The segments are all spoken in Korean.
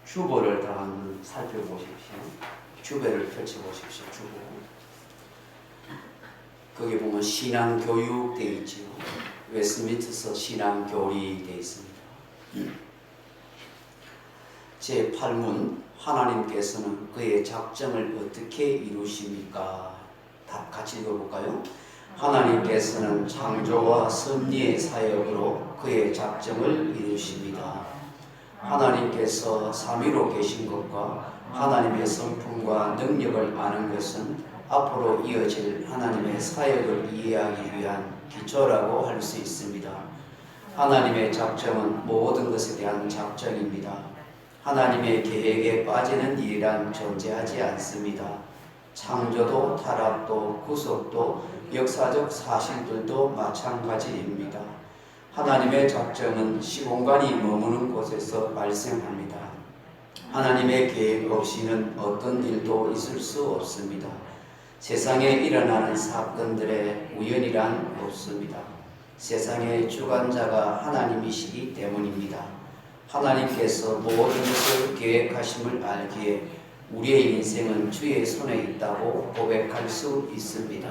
주보를 다 한번 살펴보십시오. 주보를 펼쳐보십시오. 주보. 거기 보면 신앙교육 되어 있죠. 웨스트민스터 신앙교리 되어 있습니다. 제8문 하나님께서는 그의 작정을 어떻게 이루십니까? 답 같이 읽어볼까요? 하나님께서는 창조와 섭리의 사역으로 그의 작정을 이루십니다. 하나님께서 삼위로 계신 것과 하나님의 성품과 능력을 아는 것은 앞으로 이어질 하나님의 사역을 이해하기 위한 기초라고 할 수 있습니다. 하나님의 작정은 모든 것에 대한 작정입니다. 하나님의 계획에 빠지는 일이란 존재하지 않습니다. 창조도 타락도 구속도 역사적 사실들도 마찬가지입니다. 하나님의 작정은 시공간이 머무는 곳에서 발생합니다. 하나님의 계획 없이는 어떤 일도 있을 수 없습니다. 세상에 일어나는 사건들의 우연이란 없습니다. 세상의 주관자가 하나님이시기 때문입니다. 하나님께서 모든 것을 계획하심을 알기에 우리의 인생은 주의 손에 있다고 고백할 수 있습니다.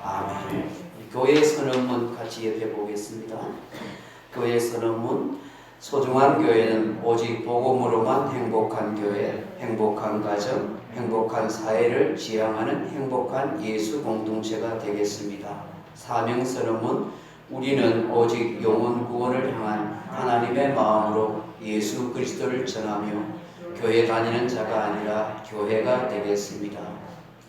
아멘. 교회 선언문 같이 옆에 보겠습니다. 교회 선언문. 소중한 교회는 오직 복음으로만 행복한 교회, 행복한 가정, 행복한 사회를 지향하는 행복한 예수 공동체가 되겠습니다. 사명 선언문. 우리는 오직 영혼 구원을 향한 하나님의 마음으로 예수 그리스도를 전하며 교회 다니는 자가 아니라 교회가 되겠습니다.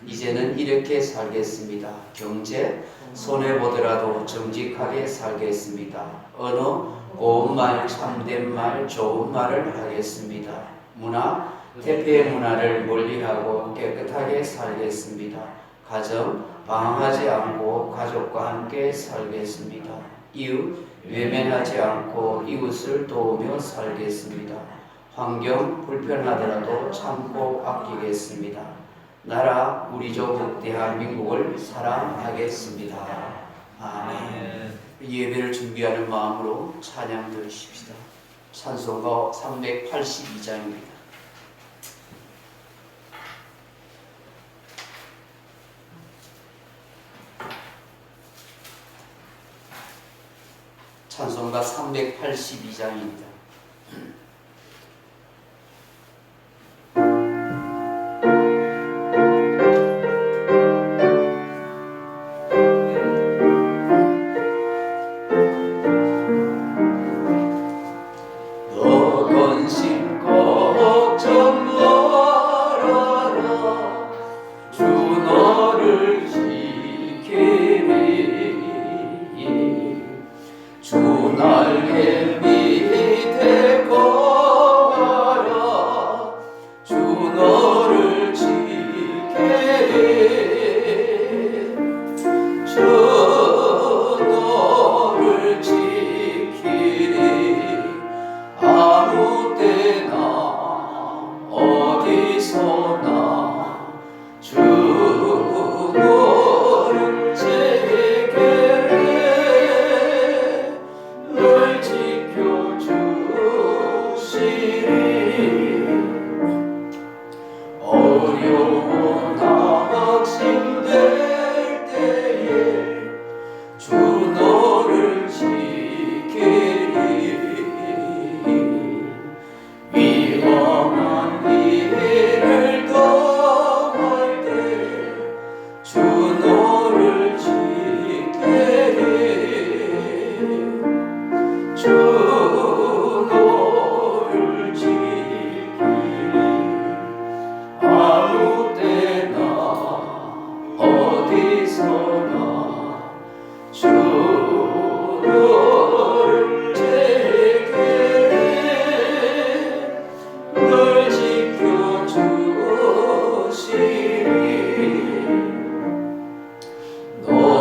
이제는 이렇게 살겠습니다. 경제, 손해보더라도 정직하게 살겠습니다. 언어, 고운 말, 참된 말, 좋은 말을 하겠습니다. 문화, 태폐의 문화를 멀리하고 깨끗하게 살겠습니다. 가정, 방황하지 않고 가족과 함께 살겠습니다. 이웃, 외면하지 않고 이웃을 도우며 살겠습니다. 환경 불편하더라도 참고 아끼겠습니다. 나라, 우리 조국 대한민국을 사랑하겠습니다. 아멘. 예배를 준비하는 마음으로 찬양 드리십시다. 찬송가 382장입니다. 찬송가 382장입니다.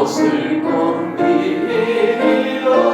슬픔 비하시고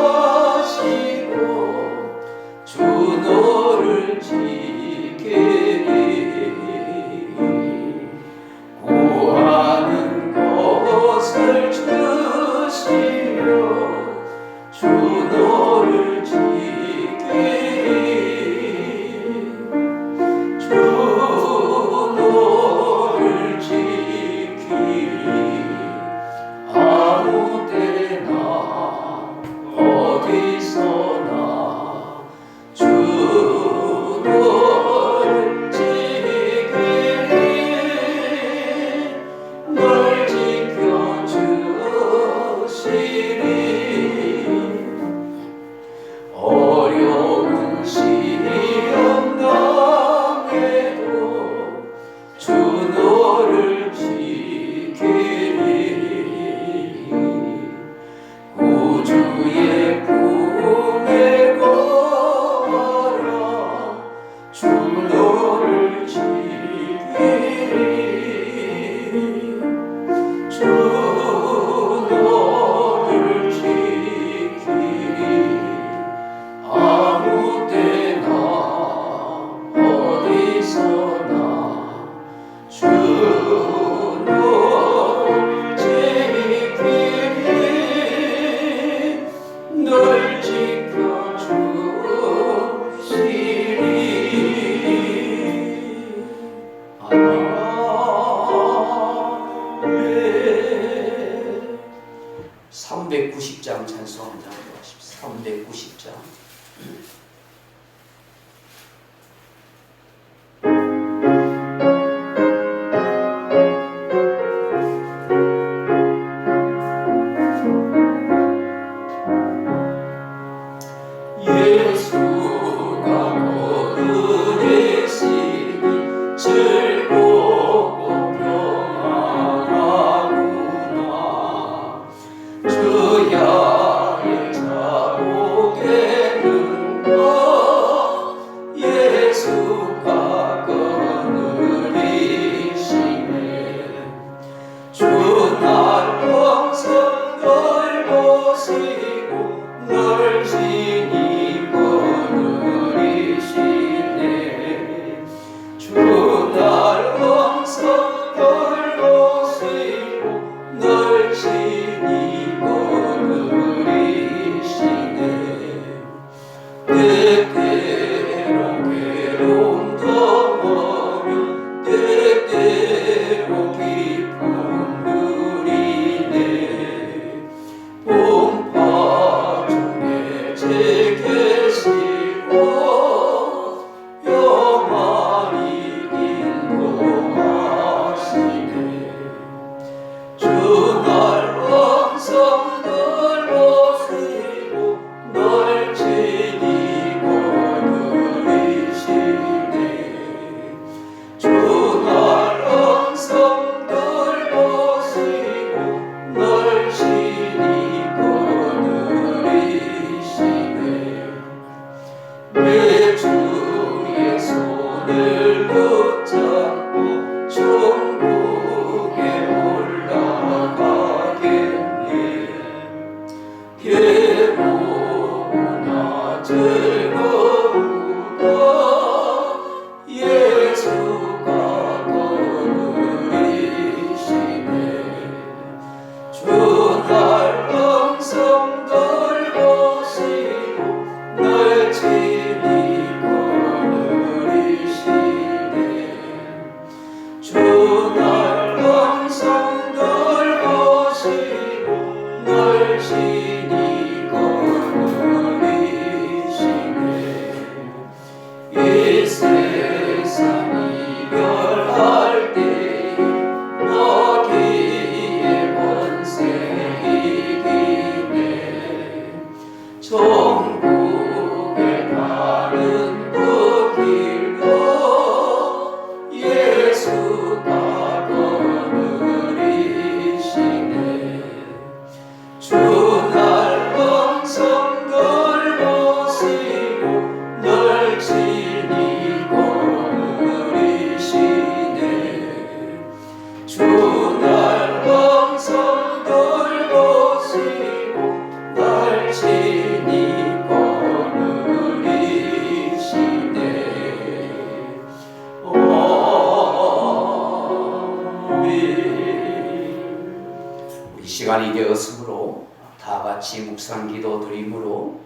시간이 되었으므로 다 같이 묵상기도 드림으로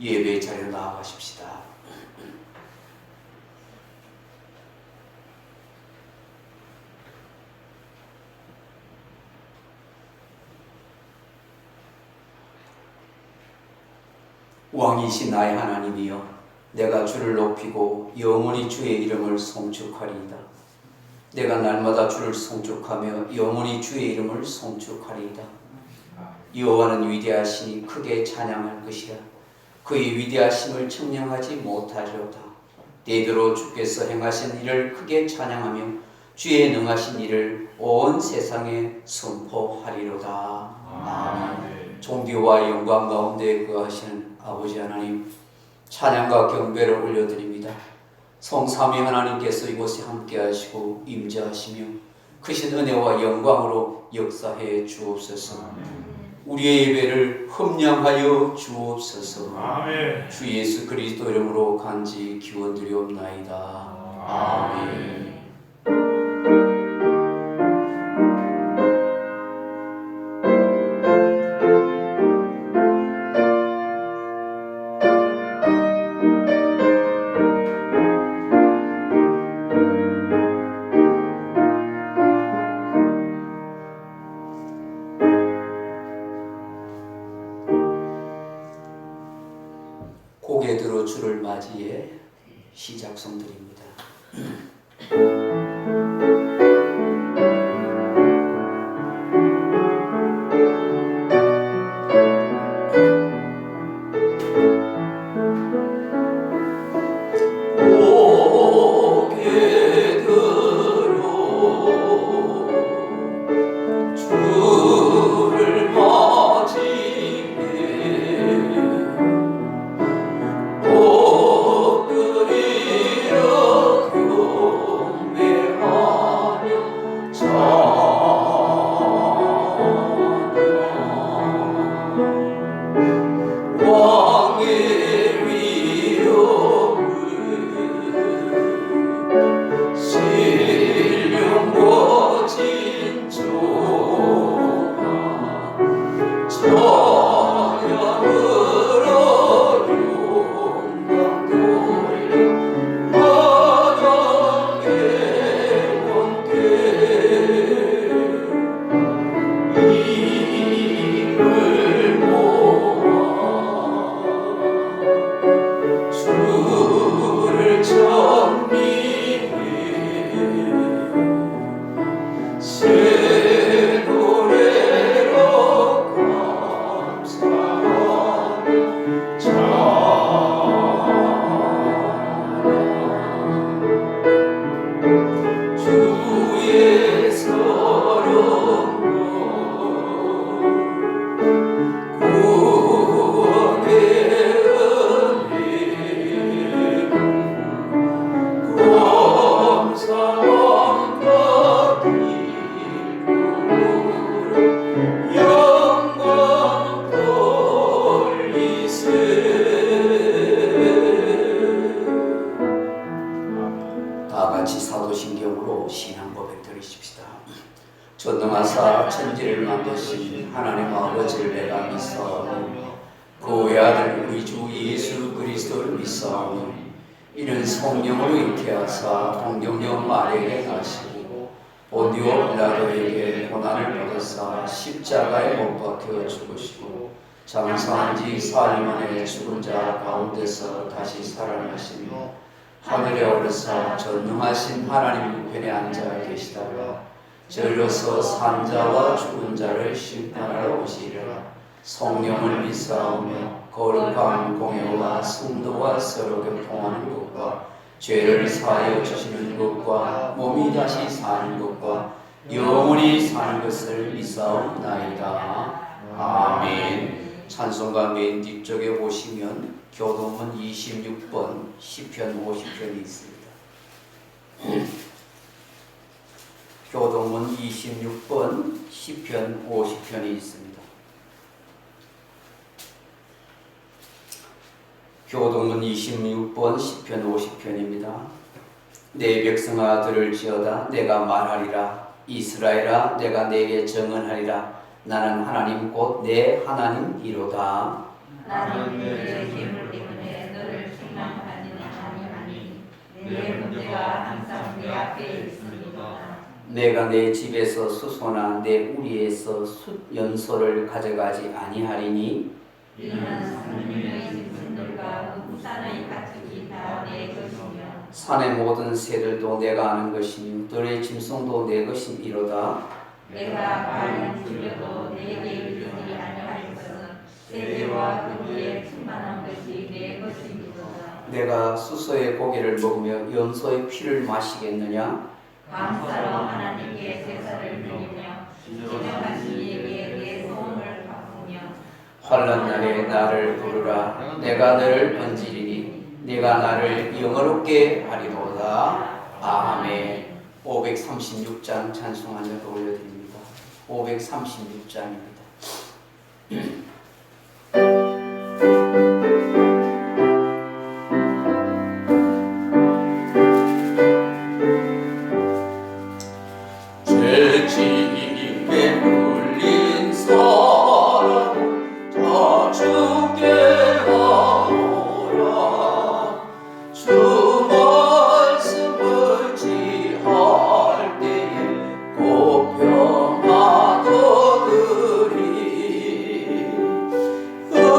예배 자리로 나아가십시다. 왕이신 나의 하나님이여, 내가 주를 높이고 영원히 주의 이름을 송축하리이다. 내가 날마다 주를 송축하며 영원히 주의 이름을 송축하리이다. 여호와는 위대하시니 크게 찬양할 것이라. 그의 위대하심을 청량하지 못하리로다. 대대로 주께서 행하신 일을 크게 찬양하며 주의 능하신 일을 온 세상에 선포하리로다. 아멘. 존귀와 영광 가운데 거하시는 아버지 하나님, 찬양과 경배를 올려드립니다. 성삼위 하나님께서 이곳에 함께하시고 임재하시며 크신 은혜와 영광으로 역사해 주옵소서. 우리의 예배를 흠량하여 주옵소서. 아멘. 주 예수 그리스도 이름으로 간절히 기원드리옵나이다. 아멘. 고개 들어 주를 맞이해 시작성 드립니다. 전능하사 천지를 만드신 하나님 아버지를 내가 믿사오니 그 외아들 우리 주 예수 그리스도를 믿사오니 이는 성령으로 잉태하사 동정녀 마리아에게 나시고 본디오 빌라도에게 고난을 받으사 십자가에 못 박혀 죽으시고 장사한 지 사흘 만에 죽은 자 가운데서 다시 살아나시며 하늘에 오르사 전능하신 하나님 우편에 앉아 계시다가 저리로서 산자와 죽은 자를 심판하러 오시리라. 성령을 믿사오며 거룩한 공예와 성도와 서로 교통하는 것과 죄를 사하여 주시는 것과 몸이 다시 사는 것과 영원히 사는 것을 믿사옵나이다. 아멘. 찬송가 맨 뒤쪽에 보시면 교동문 26번 시편 50편이 있습니다. 교동문 26번 시편 50편이 있습니다. 교동문 26번 시편 50편입니다. 내 백성아 들을지어다. 내가 말하리라. 이스라엘아 내가 내게 정언하리라. 나는 하나님 곧 내 하나님이로다. 나는 내 재물 때문에 너를 책망하는 하나님 아니니 내 문제가 항상 내 앞에 있으니까. 내가 내 집에서 수소나 내 우리에서 숫연소를 가져가지 아니하리니 이는 성령의 짐승들과 우산의 가축이 다 내 것이며 산의 모든 새들도 내가 아는 것이며 들의 짐승도 내 것이니로다. 내가 과연 줄여도 내게 이르지 아니할 것은 세계와 그 위에 충만한 것이 내 것이니로다. 내가 수소의 고기를 먹으며 연소의 피를 마시겠느냐? 감사로 하나님께 제사를 드리며 진정하신 이에게 내 소원을 갚으며 환난 날에 나를 부르라. 내가 너를 건지리니 내가 나를 영어롭게 하리로다. 아멘. 536장 찬송 한 절 올려드립니다. 536장입니다. 그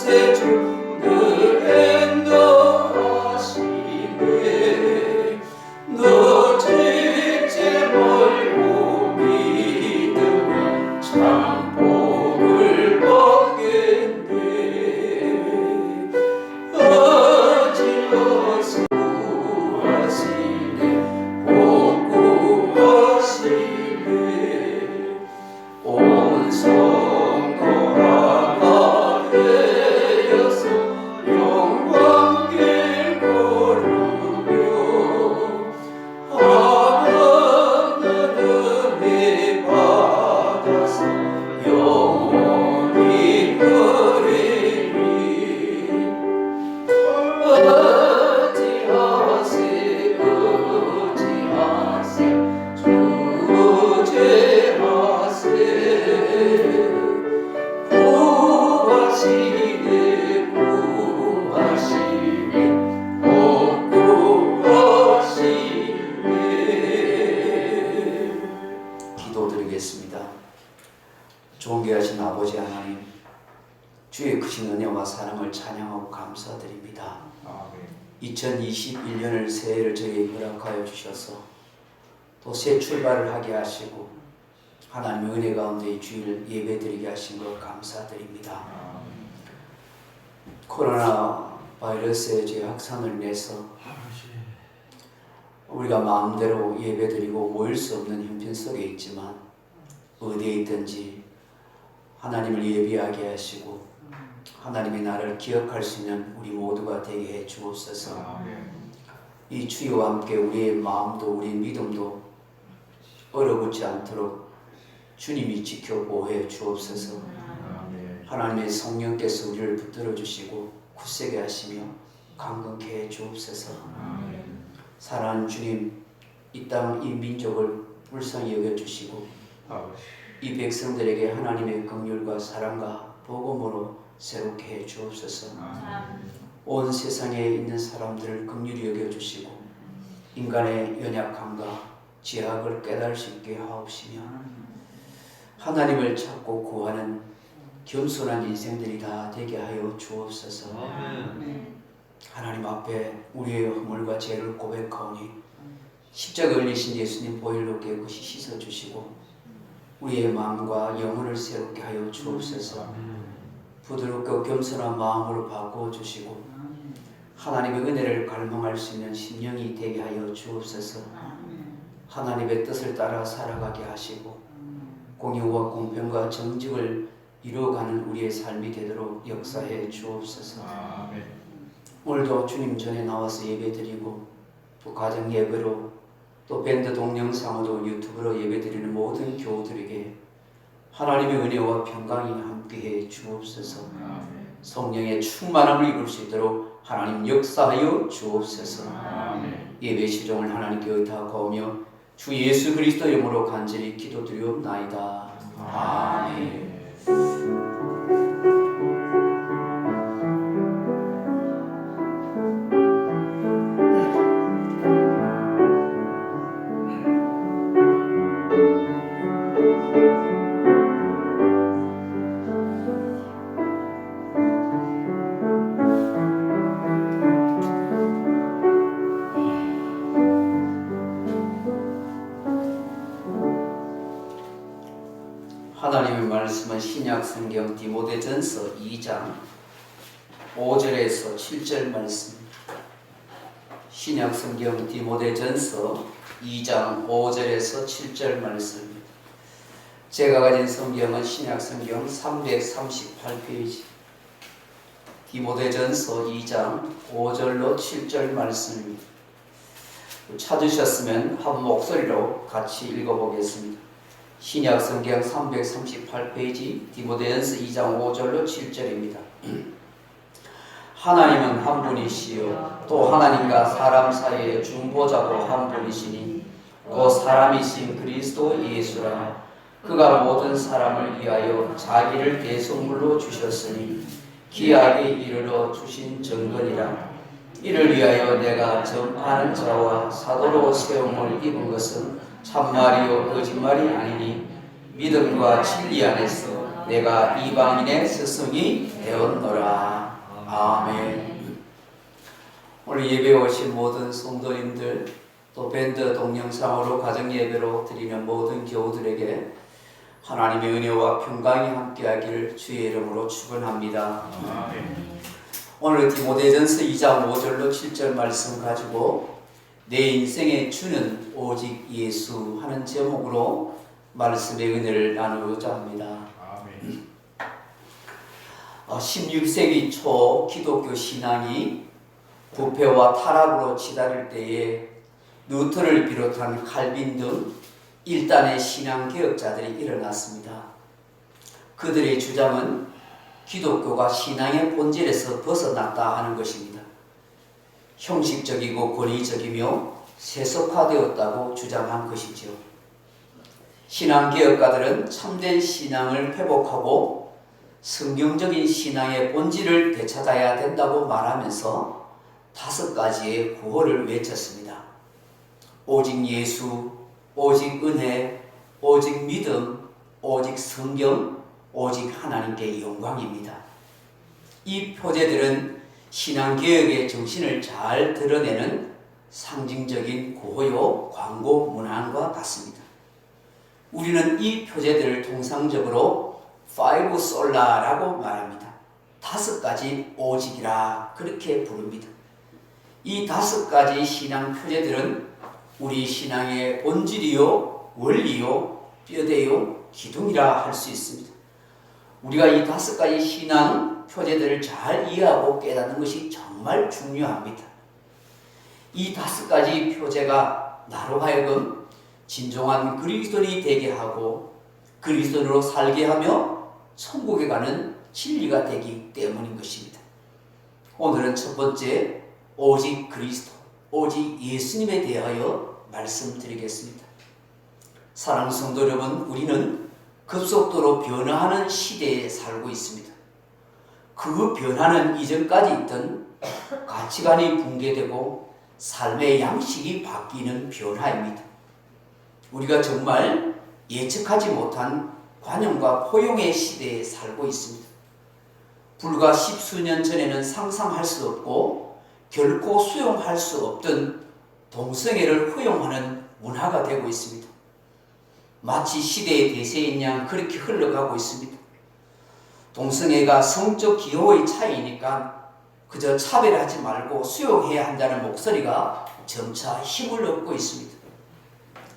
하세 주는 인도하시네 너 죄죄 멀고 믿으면 참 복을 받겠네 어지러서 구하시네 복 구하시네 온 성도 하나 되어서 영광길 걸으며 하나는 은혜 받아서 영원히 누리리 어찌하세 어찌하세 주제하세 구하시네 구하시네 복 구하시네. 기도드리겠습니다. 존귀하신 아버지 하나님, 주의 크신 은혜와 사랑을 찬양하고 감사드립니다. 2021년을 새해를 저희에게 허락하여 주셔서 또 새 출발을 하게 하시고 하나님의 은혜 가운데 이 주일 예배드리게 하신 것 감사드립니다. 코로나 바이러스의 제 확산을 인해서 우리가 마음대로 예배드리고 모일 수 없는 형편 속에 있지만 어디에 있든지 하나님을 예비하게 하시고 하나님의 나를 기억할 수 있는 우리 모두가 되게 해 주옵소서. 이 주여와 함께 우리의 마음도 우리의 믿음도 얼어붙지 않도록 주님이 지켜 보호해 주옵소서. 하나님의 성령께서 우리를 붙들어 주시고 굳세게 하시며 강건케 해 주옵소서. 사랑하는 주님, 이 땅 이 민족을 불쌍히 여겨 주시고 이 백성들에게 하나님의 긍휼과 사랑과 복음으로 새롭게 해 주옵소서. 온 세상에 있는 사람들을 긍휼히 여겨 주시고 인간의 연약함과 죄악을 깨달을 수 있게 하옵시며 하나님을 찾고 구하는 겸손한 인생들이 다 되게 하여 주옵소서. 하나님 앞에 우리의 허물과 죄를 고백하오니 십자가 걸리신 예수님 보혈로 깨끗이 씻어주시고 우리의 마음과 영혼을 새롭게 하여 주옵소서. 부드럽고 겸손한 마음으로 바꿔주시고 하나님의 은혜를 갈망할 수 있는 심령이 되게 하여 주옵소서. 하나님의 뜻을 따라 살아가게 하시고 공의와 공평과 정직을 이루어가는 우리의 삶이 되도록 역사해 주옵소서. 오늘도 주님 전에 나와서 예배드리고 또 가정 예배로 또 밴드 동영상으로 유튜브로 예배드리는 모든 교우들에게 하나님의 은혜와 평강이 함께해 주옵소서. 성령의 충만함을 입을 수 있도록 하나님 역사하여 주옵소서. 예배 시종을 하나님께 의탁하오며 주 예수 그리스도 이름으로 간절히 기도드리옵나이다. 아멘. 하나님의 말씀은 신약성경 디모데전서 2장 5절에서 7절 말씀. 신약성경 디모데전서 2장 5절에서 7절 말씀. 제가 가진 성경은 신약성경 338페이지 디모데전서 2장 5절로 7절 말씀입니다. 찾으셨으면 한 목소리로 같이 읽어보겠습니다. 신약성경 338페이지 디모데전서 2장 5절로 7절입니다. 하나님은 한 분이시요 또 하나님과 사람 사이의 중보자도 한 분이시니 곧 사람이신 그리스도 예수라. 그가 모든 사람을 위하여 자기를 대속물로 주셨으니 기약에 이르러 주신 증거니라. 이를 위하여 내가 전파하는 자와 사도로 세움을 입은 것은 참말이요 거짓말이 아니니 믿음과 진리 안에서 내가 이방인의 스승이 되었노라. 아멘. 오늘 예배에 오신 모든 성도님들, 또 밴드 동영상으로 가정 예배로 드리는 모든 교우들에게 하나님의 은혜와 평강이 함께하기를 주의 이름으로 축원합니다. 오늘 디모데전서 2장 5절로 7절 말씀 가지고 내 인생의 주는 오직 예수 하는 제목으로 말씀의 은혜를 나누고자 합니다. 16세기 초 기독교 신앙이 부패와 타락으로 치달을 때에 루터를 비롯한 칼빈 등 일단의 신앙개혁자들이 일어났습니다. 그들의 주장은 기독교가 신앙의 본질에서 벗어났다 하는 것입니다. 형식적이고 권위적이며 세속화되었다고 주장한 것이죠. 신앙개혁가들은 참된 신앙을 회복하고 성경적인 신앙의 본질을 되찾아야 된다고 말하면서 5가지의 구호를 외쳤습니다. 오직 예수, 오직 은혜, 오직 믿음, 오직 성경, 오직 하나님께 영광입니다. 이 표제들은 신앙개혁의 정신을 잘 드러내는 상징적인 구호요 광고 문안과 같습니다. 우리는 이 표제들을 통상적으로 파이브 솔라라고 말합니다. 5가지 오직이라 그렇게 부릅니다. 이 5가지 신앙 표제들은 우리 신앙의 본질이요, 원리요, 뼈대요, 기둥이라 할 수 있습니다. 우리가 이 5가지 신앙 표제들을 잘 이해하고 깨닫는 것이 정말 중요합니다. 이 5가지 표제가 나로 하여금 진정한 그리스도인이 되게 하고 그리스도인으로 살게 하며 천국에 가는 진리가 되기 때문인 것입니다. 오늘은 첫 번째, 오직 그리스도, 오직 예수님에 대하여 말씀드리겠습니다. 사랑하는 성도 여러분, 우리는 급속도로 변화하는 시대에 살고 있습니다. 그 변화는 이전까지 있던 가치관이 붕괴되고 삶의 양식이 바뀌는 변화입니다. 우리가 정말 예측하지 못한 관용과 포용의 시대에 살고 있습니다. 불과 10수년 전에는 상상할 수 없고 결코 수용할 수 없던 동성애를 허용하는 문화가 되고 있습니다. 마치 시대의 대세인 양 그렇게 흘러가고 있습니다. 동성애가 성적 기호의 차이니까 그저 차별하지 말고 수용해야 한다는 목소리가 점차 힘을 얻고 있습니다.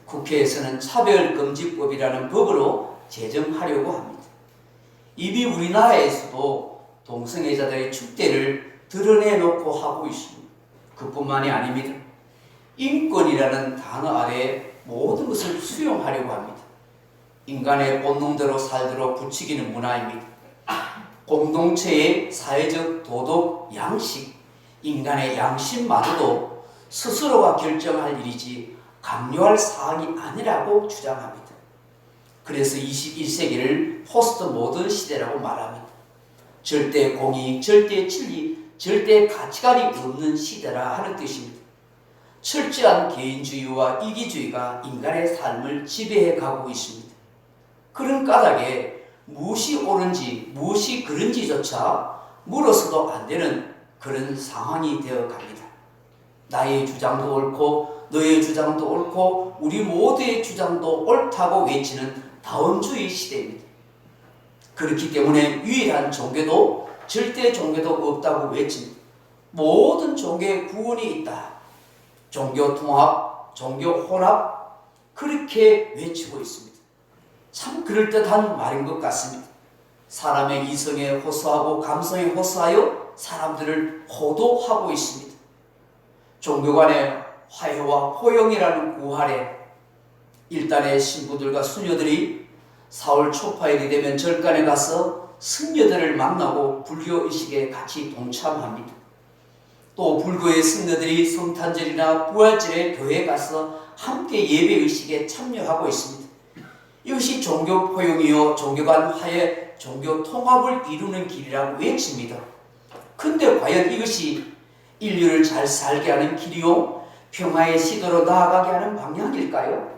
국회에서는 차별금지법이라는 법으로 제정하려고 합니다. 이미 우리나라에서도 동성애자들의 축대를 드러내놓고 하고 있습니다. 그뿐만이 아닙니다. 인권이라는 단어 아래 모든 것을 수용하려고 합니다. 인간의 본능대로 살도록 부추기는 문화입니다. 공동체의 사회적 도덕 양식, 인간의 양심마저도 스스로가 결정할 일이지 강요할 사항이 아니라고 주장합니다. 그래서 21세기를 포스트 모던 시대라고 말합니다. 절대 공의, 절대 진리, 절대 가치관이 없는 시대라 하는 뜻입니다. 철저한 개인주의와 이기주의가 인간의 삶을 지배해 가고 있습니다. 그런 까닭에 무엇이 옳은지 무엇이 그른지조차 물어서도 안 되는 그런 상황이 되어 갑니다. 나의 주장도 옳고 너의 주장도 옳고 우리 모두의 주장도 옳다고 외치는 다원주의 시대입니다. 그렇기 때문에 유일한 종교도 절대 종교도 없다고 외칩니다. 모든 종교에 구원이 있다. 종교 통합, 종교 혼합 그렇게 외치고 있습니다. 참 그럴듯한 말인 것 같습니다. 사람의 이성에 호소하고 감성에 호소하여 사람들을 호도하고 있습니다. 종교 간의 화해와 포용이라는 구 아래 일단의 신부들과 수녀들이 4월 초파일이 되면 절간에 가서 승려들을 만나고 불교의식에 같이 동참합니다. 또 불교의 승려들이 성탄절이나 부활절에 교회에 가서 함께 예배의식에 참여하고 있습니다. 이것이 종교 포용이요 종교 간 화해, 종교 통합을 이루는 길이라고 외칩니다. 근데 과연 이것이 인류를 잘 살게 하는 길이요 평화의 시도로 나아가게 하는 방향일까요?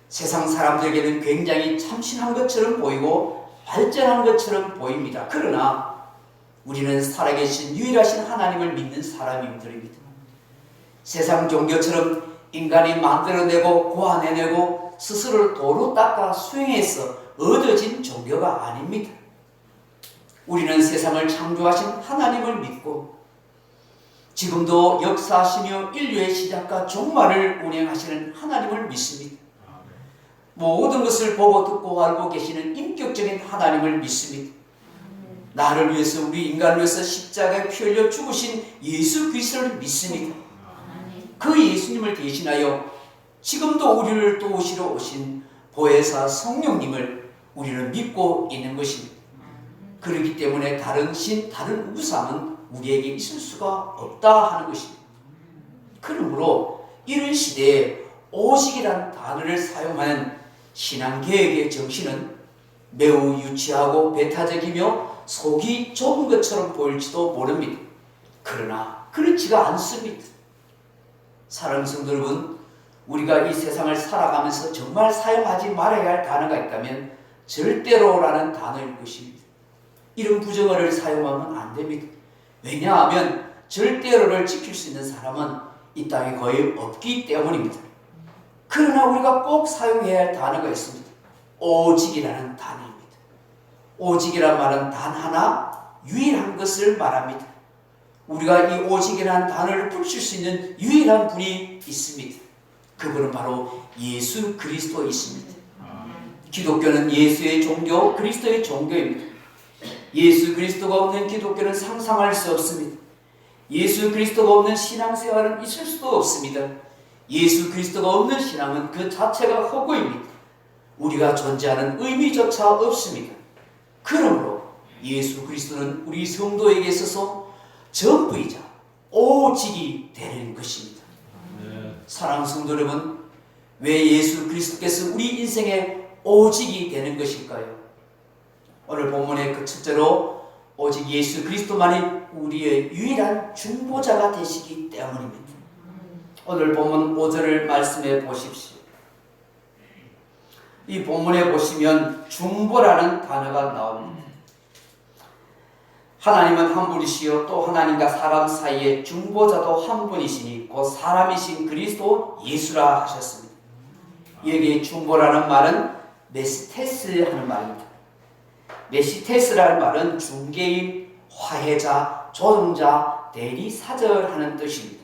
세상 사람들에게는 굉장히 참신한 것처럼 보이고 발전한 것처럼 보입니다. 그러나 우리는 살아계신 유일하신 하나님을 믿는 사람들입니다. 세상 종교처럼 인간이 만들어내고 고안해내고 스스로를 도로 닦아 수행해서 얻어진 종교가 아닙니다. 우리는 세상을 창조하신 하나님을 믿고 지금도 역사하시며 인류의 시작과 종말을 운행하시는 하나님을 믿습니다. 모든 것을 보고 듣고 알고 계시는 인격적인 하나님을 믿습니다. 나를 위해서, 우리 인간을 위해서 십자가에 피 흘려 죽으신 예수 그리스도를 믿습니다. 그 예수님을 대신하여 지금도 우리를 도우시러 오신 보혜사 성령님을 우리는 믿고 있는 것입니다. 그렇기 때문에 다른 신, 다른 우상은 우리에게 있을 수가 없다 하는 것입니다. 그러므로 이런 시대에 오직이라는 단어를 사용하는 신앙개혁의 정신은 매우 유치하고 배타적이며 속이 좁은 것처럼 보일지도 모릅니다. 그러나 그렇지가 않습니다. 사랑하는 성도 여러분, 우리가 이 세상을 살아가면서 정말 사용하지 말아야 할 단어가 있다면 절대로라는 단어일 것입니다. 이런 부정어를 사용하면 안 됩니다. 왜냐하면 절대로를 지킬 수 있는 사람은 이 땅에 거의 없기 때문입니다. 그러나 우리가 꼭 사용해야 할 단어가 있습니다. 오직이라는 단어입니다. 오직이란 말은 단 하나 유일한 것을 말합니다. 우리가 이 오직이라는 단어를 붙일 수 있는 유일한 분이 있습니다. 그분은 바로 예수 그리스도이십니다. 기독교는 예수의 종교, 그리스도의 종교입니다. 예수 그리스도가 없는 기독교는 상상할 수 없습니다. 예수 그리스도가 없는 신앙생활은 있을 수도 없습니다. 예수 그리스도가 없는 신앙은 그 자체가 허구입니다. 우리가 존재하는 의미조차 없습니다. 그러므로 예수 그리스도는 우리 성도에게 있어서 전부이자 오직이 되는 것입니다. 사랑하는 성도 여러분, 왜 예수 그리스도께서 우리 인생의 오직이 되는 것일까요? 오늘 본문의 그 첫째로 오직 예수 그리스도만이 우리의 유일한 중보자가 되시기 때문입니다. 오늘 본문 5절을 말씀해 보십시오. 이 본문에 보시면 중보라는 단어가 나옵니다. 하나님은 한 분이시요 또 하나님과 사람 사이에 중보자도 한 분이시니 곧 사람이신 그리스도 예수라 하셨습니다. 여기 중보라는 말은 메시테스 하는 말입니다. 메시테스라는 말은 중개인, 화해자, 조정자, 대리사절하는 뜻입니다.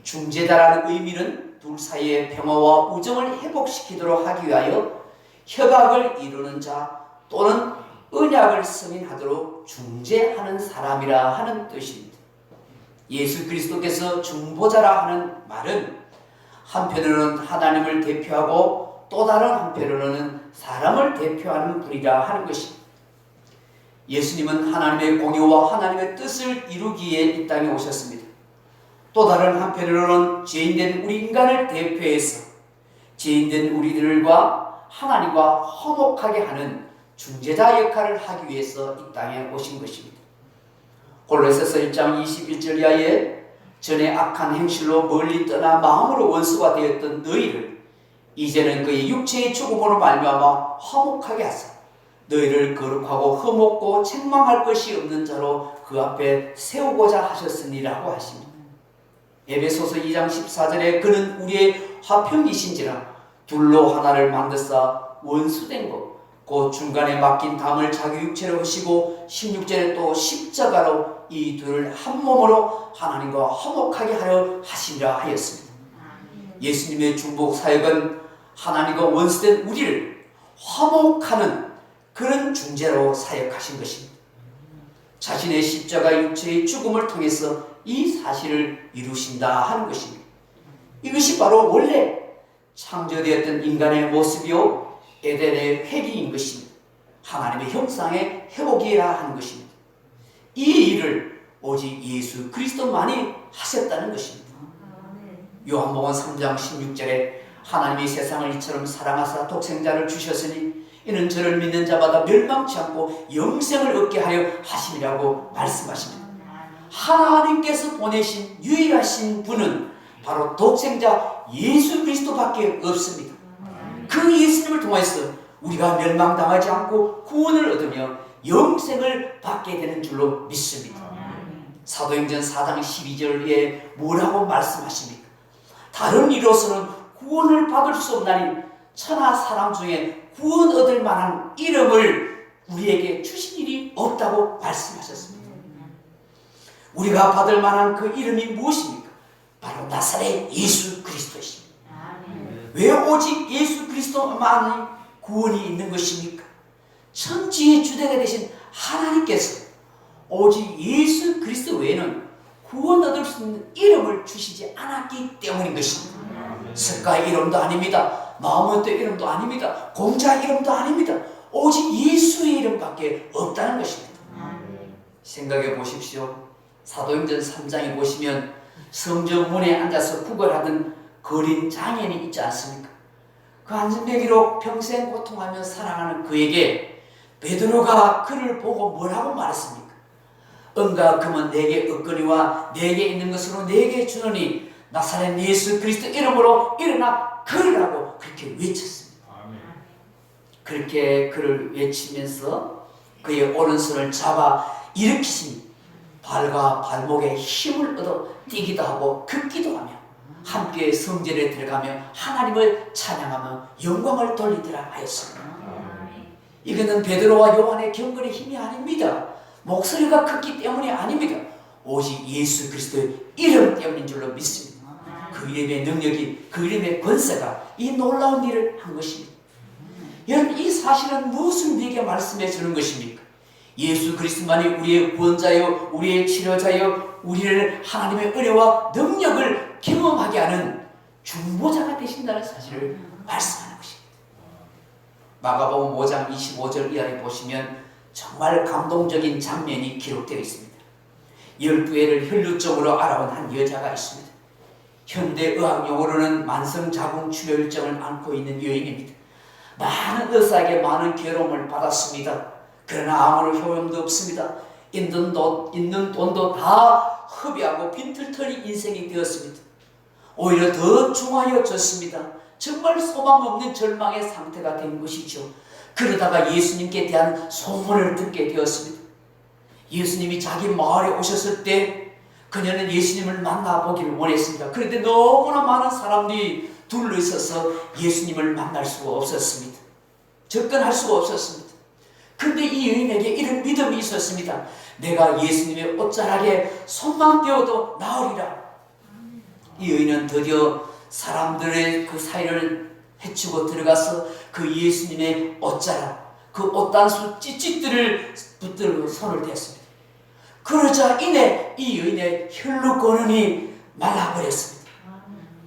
중재자라는 의미는 둘 사이의 평화와 우정을 회복시키도록 하기 위하여 협약을 이루는 자 또는 언약을 승인하도록 중재하는 사람이라 하는 뜻입니다. 예수 그리스도께서 중보자라 하는 말은 한편으로는 하나님을 대표하고 또 다른 한편으로는 사람을 대표하는 분이라 하는 것입니다. 예수님은 하나님의 공의와 하나님의 뜻을 이루기 위해 이 땅에 오셨습니다. 또 다른 한편으로는 죄인된 우리 인간을 대표해서 죄인된 우리들과 하나님과 화목하게 하는 중재자 역할을 하기 위해서 이 땅에 오신 것입니다. 골로새서 1장 21절 이하에 전에 악한 행실로 멀리 떠나 마음으로 원수가 되었던 너희를 이제는 그의 육체의 죽음으로 말미암아 화목하게 하사 너희를 거룩하고 흠없고 책망할 것이 없는 자로 그 앞에 세우고자 하셨으니라고 하십니다. 에베소서 2장 14절에 그는 우리의 화평이신지라 둘로 하나를 만드사 원수된 것 그 중간에 맡긴 담을 자기 육체로 하시고 16절에 또 십자가로 이 둘을 한 몸으로 하나님과 화목하게 하려 하시리라 하였습니다. 예수님의 중보 사역은 하나님과 원수된 우리를 화목하는 그런 중재로 사역하신 것입니다. 자신의 십자가 육체의 죽음을 통해서 이 사실을 이루신다 하는 것입니다. 이것이 바로 원래 창조되었던 인간의 모습이요 에덴의 회귀인 것입니다. 하나님의 형상의 회복이라 하는 것입니다. 이 일을 오직 예수 그리스도만이 하셨다는 것입니다. 요한복음 3장 16절에 하나님이 세상을 이처럼 사랑하사 독생자를 주셨으니 이는 저를 믿는 자마다 멸망치 않고 영생을 얻게 하려 하심이라고 말씀하십니다. 하나님께서 보내신 유일하신 분은 바로 독생자 예수 그리스도밖에 없습니다. 그 예수님을 통해서 우리가 멸망당하지 않고 구원을 얻으며 영생을 받게 되는 줄로 믿습니다. 사도행전 4장 12절에 뭐라고 말씀하십니까? 다른 이로서는 구원을 받을 수 없나니 천하 사람 중에 구원 얻을 만한 이름을 우리에게 주신 일이 없다고 말씀하셨습니다. 우리가 받을 만한 그 이름이 무엇입니까? 바로 나사렛 예수 그리스도이십니다. 왜 오직 예수 그리스도만이 구원이 있는 것입니까? 천지의 주대가 되신 하나님께서 오직 예수 그리스도 외에는 구원 얻을 수 있는 이름을 주시지 않았기 때문인 것입니다. 석가 이름도 아닙니다. 마음원대 이름도 아닙니다. 공자 이름도 아닙니다. 오직 예수의 이름밖에 없다는 것입니다. 생각해 보십시오. 사도행전 3장에 보시면 성전 문에 앉아서 구걸하던 거린 장애인이 있지 않습니까? 그 안전뱅이로 평생 고통하며 살아가는 그에게 베드로가 그를 보고 뭐라고 말했습니까? 은과 금은 내게 없거니와 내게 있는 것으로 내게 주노니 나사렛 예수 그리스도 이름으로 일어나 걸으라고 그렇게 외쳤습니다. 그렇게 그를 외치면서 그의 오른손을 잡아 일으키시니 발과 발목에 힘을 얻어 뛰기도 하고 걷기도 하며 함께 성전에 들어가며 하나님을 찬양하며 영광을 돌리더라 하였습니다. 이거는 베드로와 요한의 경건의 힘이 아닙니다. 목소리가 컸기 때문이 아닙니다. 오직 예수 그리스도의 이름 때문인 줄로 믿습니다. 그 이름의 능력이, 그 이름의 권세가 이 놀라운 일을 한 것입니다. 여러분, 이 사실은 무엇을 우리에게 말씀해 주는 것입니까? 예수 그리스도만이 우리의 구원자요, 우리의 치료자요, 우리를 하나님의 은혜와 능력을 경험하게 하는 중보자가 되신다는 사실을 말씀하는 것입니다. 마가복음 5장 25절 이하에 보시면 정말 감동적인 장면이 기록되어 있습니다. 12회를 혈루증으로 알아온 한 여자가 있습니다. 현대의학 용어로는 만성자궁출혈증을 앓고 있는 여인입니다. 많은 의사에게 많은 괴로움을 받았습니다. 그러나 아무런 효용도 없습니다. 있는 돈도 다 허비하고 빈털터리 인생이 되었습니다. 오히려 더 중하여졌습니다. 정말 소망 없는 절망의 상태가 된 것이죠. 그러다가 예수님께 대한 소문을 듣게 되었습니다. 예수님이 자기 마을에 오셨을 때 그녀는 예수님을 만나보기를 원했습니다. 그런데 너무나 많은 사람들이 둘러있어서 예수님을 만날 수가 없었습니다. 접근할 수가 없었습니다. 그런데 이 여인에게 이런 믿음이 있었습니다. 내가 예수님의 옷자락에 손만 떼어도 나으리라. 이 여인은 드디어 사람들의 그 사이를 헤치고 들어가서 그 예수님의 옷자락, 그 옷단수 찌찌들을 붙들고 손을 댔습니다. 그러자 이내 이 여인의 혈루권이 말라버렸습니다.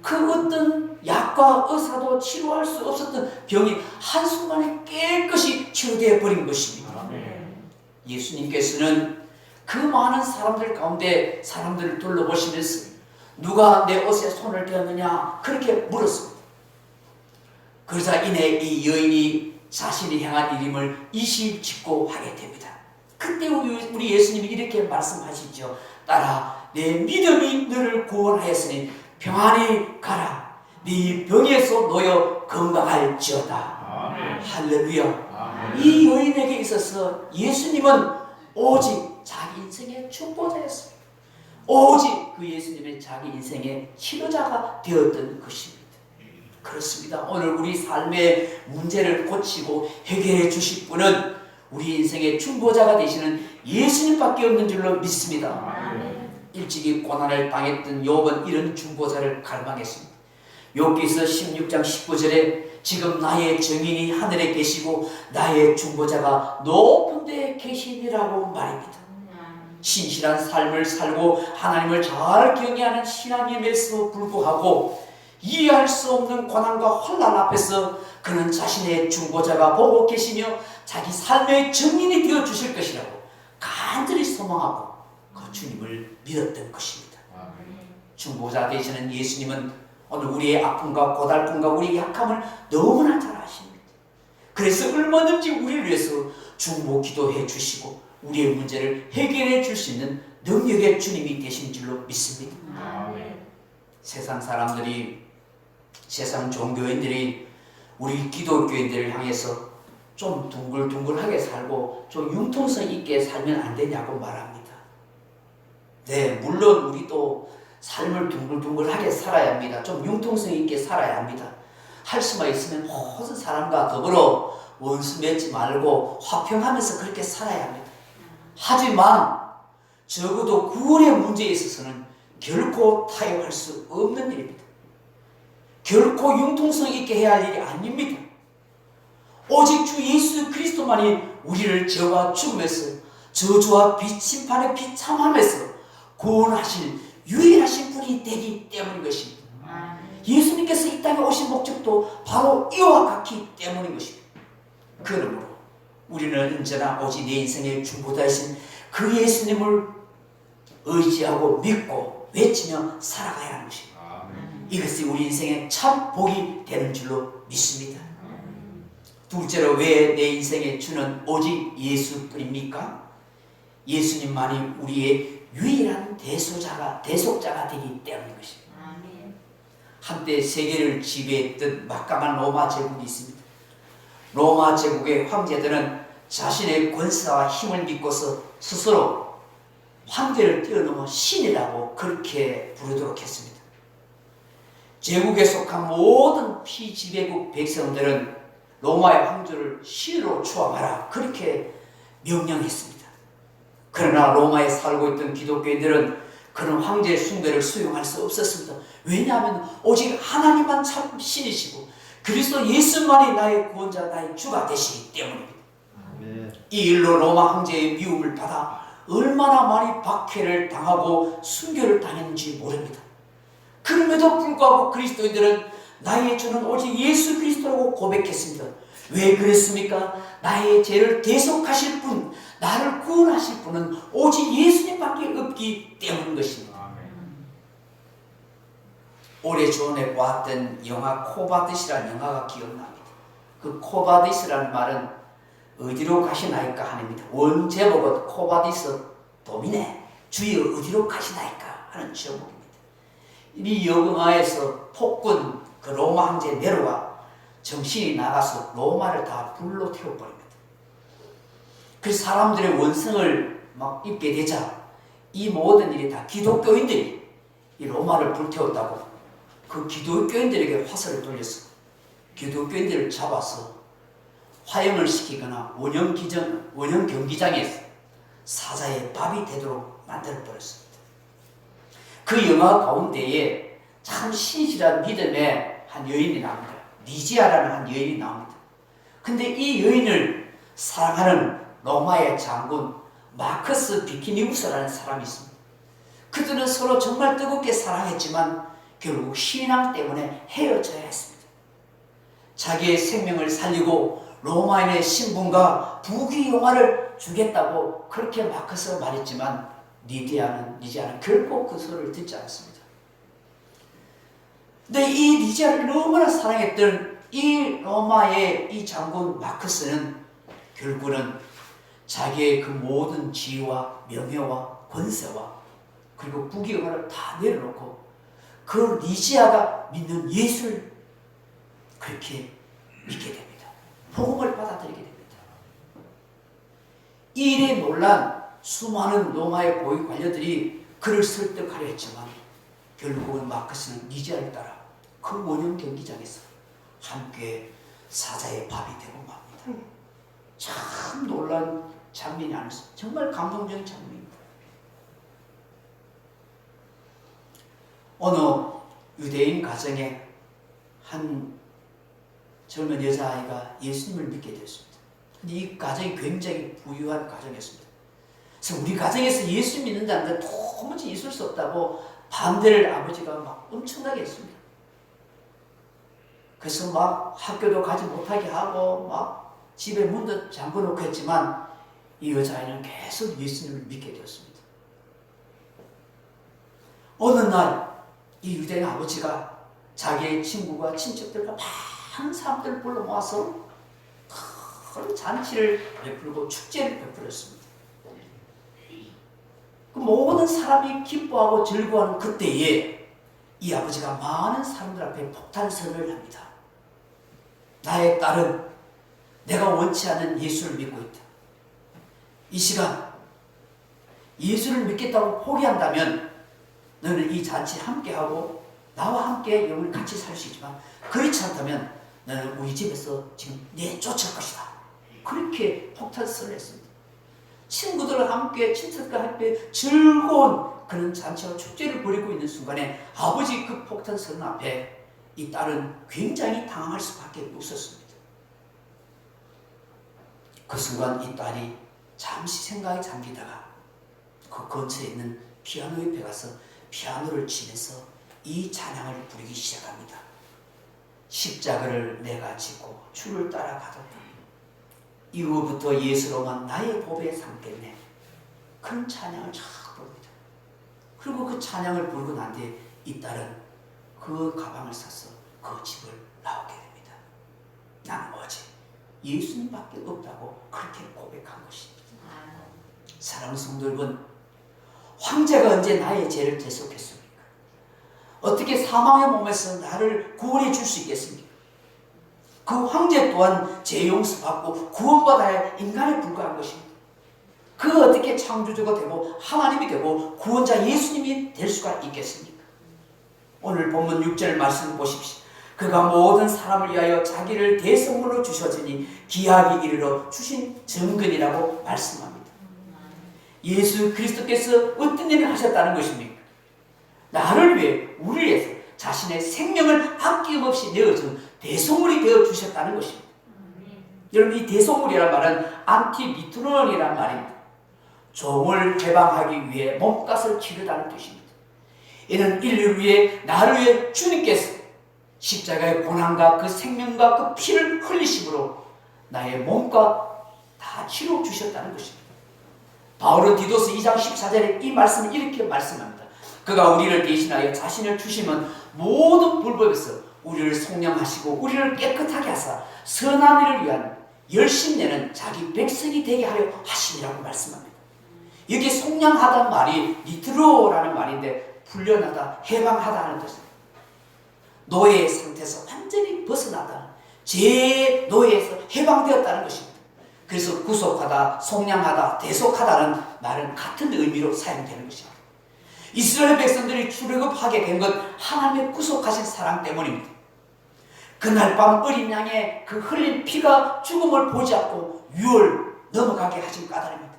그 어떤 약과 의사도 치료할 수 없었던 병이 한순간에 깨끗이 치료되어 버린 것입니다. 예수님께서는 그 많은 사람들 가운데 사람들을 둘러보시면서 누가 내 옷에 손을 대었느냐 그렇게 물었습니다. 그러자 이내 이 여인이 자신이 행한 일임을 이실직고 하게 됩니다. 그때 우리 예수님이 이렇게 말씀하시죠. 딸아, 내 믿음이 너를 구원하였으니 평안히 가라. 네 병에서 놓여 건강할지어다. 할렐루야. 이 여인에게 있어서 예수님은 오직 자기 인생의 축복자였습니다. 오직 그 예수님의 자기 인생의 치료자가 되었던 것입니다. 그렇습니다. 오늘 우리 삶의 문제를 고치고 해결해 주실 분은 우리 인생의 중보자가 되시는 예수님밖에 없는 줄로 믿습니다. 일찍이 고난을 당했던 욥은 이런 중보자를 갈망했습니다. 욥기서 16장 19절에 지금 나의 증인이 하늘에 계시고 나의 중보자가 높은 데에 계시니라고 말입니다. 신실한 삶을 살고 하나님을 잘 경외하는 신앙임에도 불구하고 이해할 수 없는 고난과 환난 앞에서 그는 자신의 중보자가 보고 계시며 자기 삶의 증인이 되어 주실 것이라고 간절히 소망하고 그 주님을 믿었던 것입니다. 중보자 되시는 예수님은 오늘 우리의 아픔과 고달픔과 우리의 약함을 너무나 잘 아십니다. 그래서 얼마든지 우리를 위해서 중보 기도해 주시고 우리의 문제를 해결해 줄 수 있는 능력의 주님이 되신 줄로 믿습니다. 세상 사람들이, 세상 종교인들이 우리 기독교인들을 향해서 좀 둥글둥글하게 살고 좀 융통성 있게 살면 안 되냐고 말합니다. 네, 물론 우리도 삶을 둥글둥글하게 살아야 합니다. 좀 융통성 있게 살아야 합니다. 할 수만 있으면 모든 사람과 더불어 원수 맺지 말고 화평하면서 그렇게 살아야 합니다. 하지만 적어도 구원의 문제에 있어서는 결코 타협할 수 없는 일입니다. 결코 융통성 있게 해야 할 일이 아닙니다. 오직 주 예수 그리스도만이 우리를 죄와 죽음에서 저주와 심판의 비참함에서 구원하실 유일하신 분이 되기 때문인 것입니다. 예수님께서 이 땅에 오신 목적도 바로 이와 같기 때문인 것입니다. 그러므로 우리는 언제나 오직 내 인생의 주보다이신 그 예수님을 의지하고 믿고 외치며 살아가야 하는 것입니다. 이것이 우리 인생의 참 복이 되는 줄로 믿습니다. 둘째로 왜 내 인생의 주는 오직 예수뿐입니까? 예수님만이 우리의 유일한 대속자가 되기 때문인 것입니다. 한때 세계를 지배했던 막강한 로마 제국이 있습니다. 로마 제국의 황제들은 자신의 권세와 힘을 믿고서 스스로 황제를 뛰어넘어 신이라고 그렇게 부르도록 했습니다. 제국에 속한 모든 피지배국 백성들은 로마의 황제를 신으로 추앙하라 그렇게 명령했습니다. 그러나 로마에 살고 있던 기독교인들은 그런 황제의 숭배를 수용할 수 없었습니다. 왜냐하면 오직 하나님만 참 신이시고 그리스도 예수만이 나의 구원자 나의 주가 되시기 때문입니다. 이 일로 로마 황제의 미움을 받아 얼마나 많이 박해를 당하고 순교를 당했는지 모릅니다. 그럼에도 불구하고 그리스도인들은 나의 주는 오직 예수 그리스도라고 고백했습니다. 왜 그랬습니까? 나의 죄를 대속하실 분, 나를 구원하실 분은 오직 예수님밖에 없기 때문인 것입니다. 오래전에 보았던 영화 코바디스라는 영화가 기억납니다. 그 코바디스라는 말은 어디로 가시나이까 하는입니다. 원 제목은 코바디스 도미네, 주여 어디로 가시나이까 하는 제목입니다. 이 영화에서 폭군 그 로마 황제 네로가 정신이 나가서 로마를 다 불로 태워버립니다. 그 사람들의 원성을 막 입게 되자 이 모든 일이 다 기독교인들이 이 로마를 불태웠다고 그 기독교인들에게 화살을 돌려서 기독교인들을 잡아서 화형을 시키거나 원형 경기장에서 사자의 밥이 되도록 만들어버렸습니다. 그 영화 가운데에 참 신실한 믿음의 한 여인이 나옵니다. 리지아라는 한 여인이 나옵니다. 근데 이 여인을 사랑하는 로마의 장군 마커스 비키니우스라는 사람이 있습니다. 그들은 서로 정말 뜨겁게 사랑했지만 결국 신앙 때문에 헤어져야 했습니다. 자기의 생명을 살리고 로마인의 신분과 부귀영화를 주겠다고 그렇게 마커스가 말했지만 리지아는 결코 그 소리를 듣지 않습니다. 근데 이 리지아를 너무나 사랑했던 이 로마의 이 장군 마커스는 결국은 자기의 그 모든 지위와 명예와 권세와 그리고 부귀영화를 다 내려놓고 그 리지아가 믿는 예수를 그렇게 믿게 됩니다. 복음을 받아들이게 됩니다. 이 일에 놀란 수많은 로마의 고위 관료들이 그를 설득하려 했지만 결국은 마커스는 리지아를 따라 그 원형 경기장에서 함께 사자의 밥이 되고 맙니다. 참 놀란 장면이 아니었어요. 정말 감동적인 장면입니다. 어느 유대인 가정에 한 젊은 여자아이가 예수님을 믿게 되었습니다. 근데 이 가정이 굉장히 부유한 가정이었습니다. 그래서 우리 가정에서 예수 믿는 자인데 도무지 있을 수 없다고 반대를 아버지가 막 엄청나게 했습니다. 그래서 막 학교도 가지 못하게 하고 막 집에 문도 잠궈놓고 했지만 이 여자아이는 계속 예수님을 믿게 되었습니다. 어느 날 이 유대인 아버지가 자기의 친구와 친척들과 많은 사람들을 불러 모아서 큰 잔치를 베풀고 축제를 베풀었습니다. 그 모든 사람이 기뻐하고 즐거워하는 그때에 이 아버지가 많은 사람들 앞에 폭탄 선언을 합니다. 나의 딸은 내가 원치 않은 예수를 믿고 있다. 이 시간 예수를 믿겠다고 포기한다면 너는 이 잔치에 함께하고 나와 함께 영을 같이 살 수 있지만, 그렇지 않다면 너는 우리 집에서 지금 내쫓을 것이다. 그렇게 폭탄선을 했습니다. 친구들과 함께, 친척과 함께 즐거운 그런 잔치와 축제를 벌이고 있는 순간에 아버지 그 폭탄선 앞에 이 딸은 굉장히 당황할 수밖에 없었습니다. 그 순간 이 딸이 잠시 생각에 잠기다가 그 근처에 있는 피아노 옆에 가서 피아노를 치면서 이 찬양을 부르기 시작합니다. 십자가를 내가 지고 주를 따라가도다. 이후부터 예수로만 나의 보배 삼겠네. 그런 찬양을 쫙 부릅니다. 그리고 그 찬양을 부르고 난 뒤에 이 딸은 그 가방을 싸서 그 집을 나오게 됩니다. 나는 어제 예수님밖에 없다고 그렇게 고백한 것입니다. 사랑하는 성도 여러분, 황제가 언제 나의 죄를 대속했습니까? 어떻게 사망의 몸에서 나를 구원해 줄 수 있겠습니까? 그 황제 또한 죄 용서받고 구원받아야 할 인간에 불과한 것입니다. 그 어떻게 창조주가 되고 하나님이 되고 구원자 예수님이 될 수가 있겠습니까? 오늘 본문 6절 말씀 보십시오. 그가 모든 사람을 위하여 자기를 대성물로 주셔지니 기약이 이르러 주신 정근이라고 말씀합니다. 예수 그리스도께서 어떤 일을 하셨다는 것입니까? 나를 위해, 우리를 위해서 자신의 생명을 아낌없이 내어준 대속물이 되어 주셨다는 것입니다. 여러분, 이 대속물이라는 말은 안티미트론이라는 말입니다. 종을 해방하기 위해 몸값을 치르다는 뜻입니다. 이는 인류를 위해, 나를 위해 주님께서 십자가의 고난과 그 생명과 그 피를 흘리심으로 나의 몸값 다 치러 주셨다는 것입니다. 바울은 디도스 2장 14절에 이 말씀을 이렇게 말씀합니다. 그가 우리를 대신하여 자신을 주시면 모든 불법에서 우리를 속량하시고 우리를 깨끗하게 하사 선한 일을 위한 열심 내는 자기 백성이 되게 하려 하심이라고 말씀합니다. 여기 속량하다는 말이 니트로라는 말인데 풀려나다, 해방하다는 뜻입니다. 노예의 상태에서 완전히 벗어나다, 죄의 노예에서 해방되었다는 것입니다. 그래서 구속하다, 속량하다, 대속하다는 말은 같은 의미로 사용되는 것입니다. 이스라엘 백성들이 출애굽하게 된 것 하나님의 구속하신 사랑 때문입니다. 그날 밤 어린 양의 그 흘린 피가 죽음을 보지 않고 유월 넘어가게 하신 까닭입니다.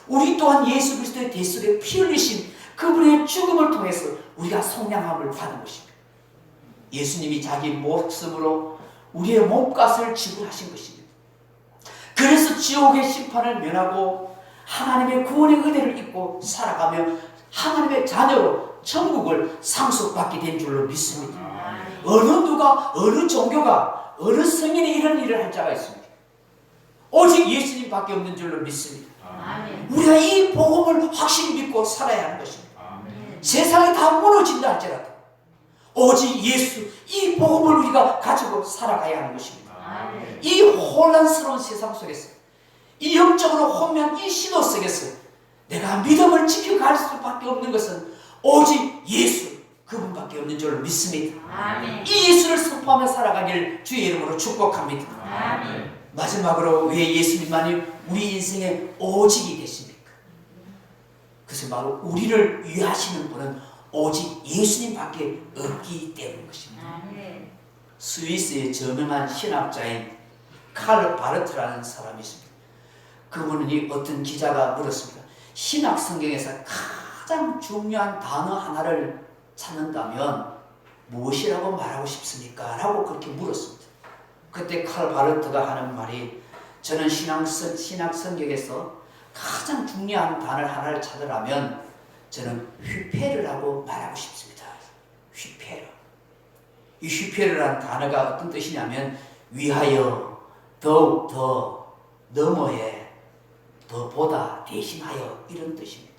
우리 또한 예수 그리스도의 대속에 피 흘리신 그분의 죽음을 통해서 우리가 속량함을 받은 것입니다. 예수님이 자기 목숨으로 우리의 몸값을 지불하신 것입니다. 그래서 지옥의 심판을 면하고 하나님의 구원의 은혜를 입고 살아가며 하나님의 자녀로 천국을 상속받게 된 줄로 믿습니다. 어느 누가, 어느 종교가, 어느 성인이 이런 일을 할 자가 있습니다. 오직 예수님밖에 없는 줄로 믿습니다. 우리가 이 복음을 확실히 믿고 살아야 하는 것입니다. 세상이 다 무너진다 할지라도 오직 예수, 이 복음을 우리가 가지고 살아가야 하는 것입니다. 이 혼란스러운 세상 속에서, 이 영적으로 혼미한 이 신호 속에서 내가 믿음을 지켜갈 수밖에 없는 것은 오직 예수, 그분밖에 없는 줄 믿습니다. 이 예수를 선포하며 살아가길 주의 이름으로 축복합니다. 마지막으로 왜 예수님만이 우리 인생의 오직이 되십니까? 그것은 바로 우리를 위하시는 분은 오직 예수님밖에 없기 때문인 것입니다. 스위스의 저명한 신학자인 칼 바르트라는 사람이 있습니다. 그분이 어떤 기자가 물었습니다. 신학 성경에서 가장 중요한 단어 하나를 찾는다면 무엇이라고 말하고 싶습니까? 라고 그렇게 물었습니다. 그때 칼 바르트가 하는 말이, 저는 신학 성경에서 가장 중요한 단어 하나를 찾으라면 저는 휘페르라고 말하고 싶습니다. 휘페르. 이 휘페르라는 단어가 어떤 뜻이냐면 위하여, 더욱 더, 너머에, 더 보다, 대신하여, 이런 뜻입니다.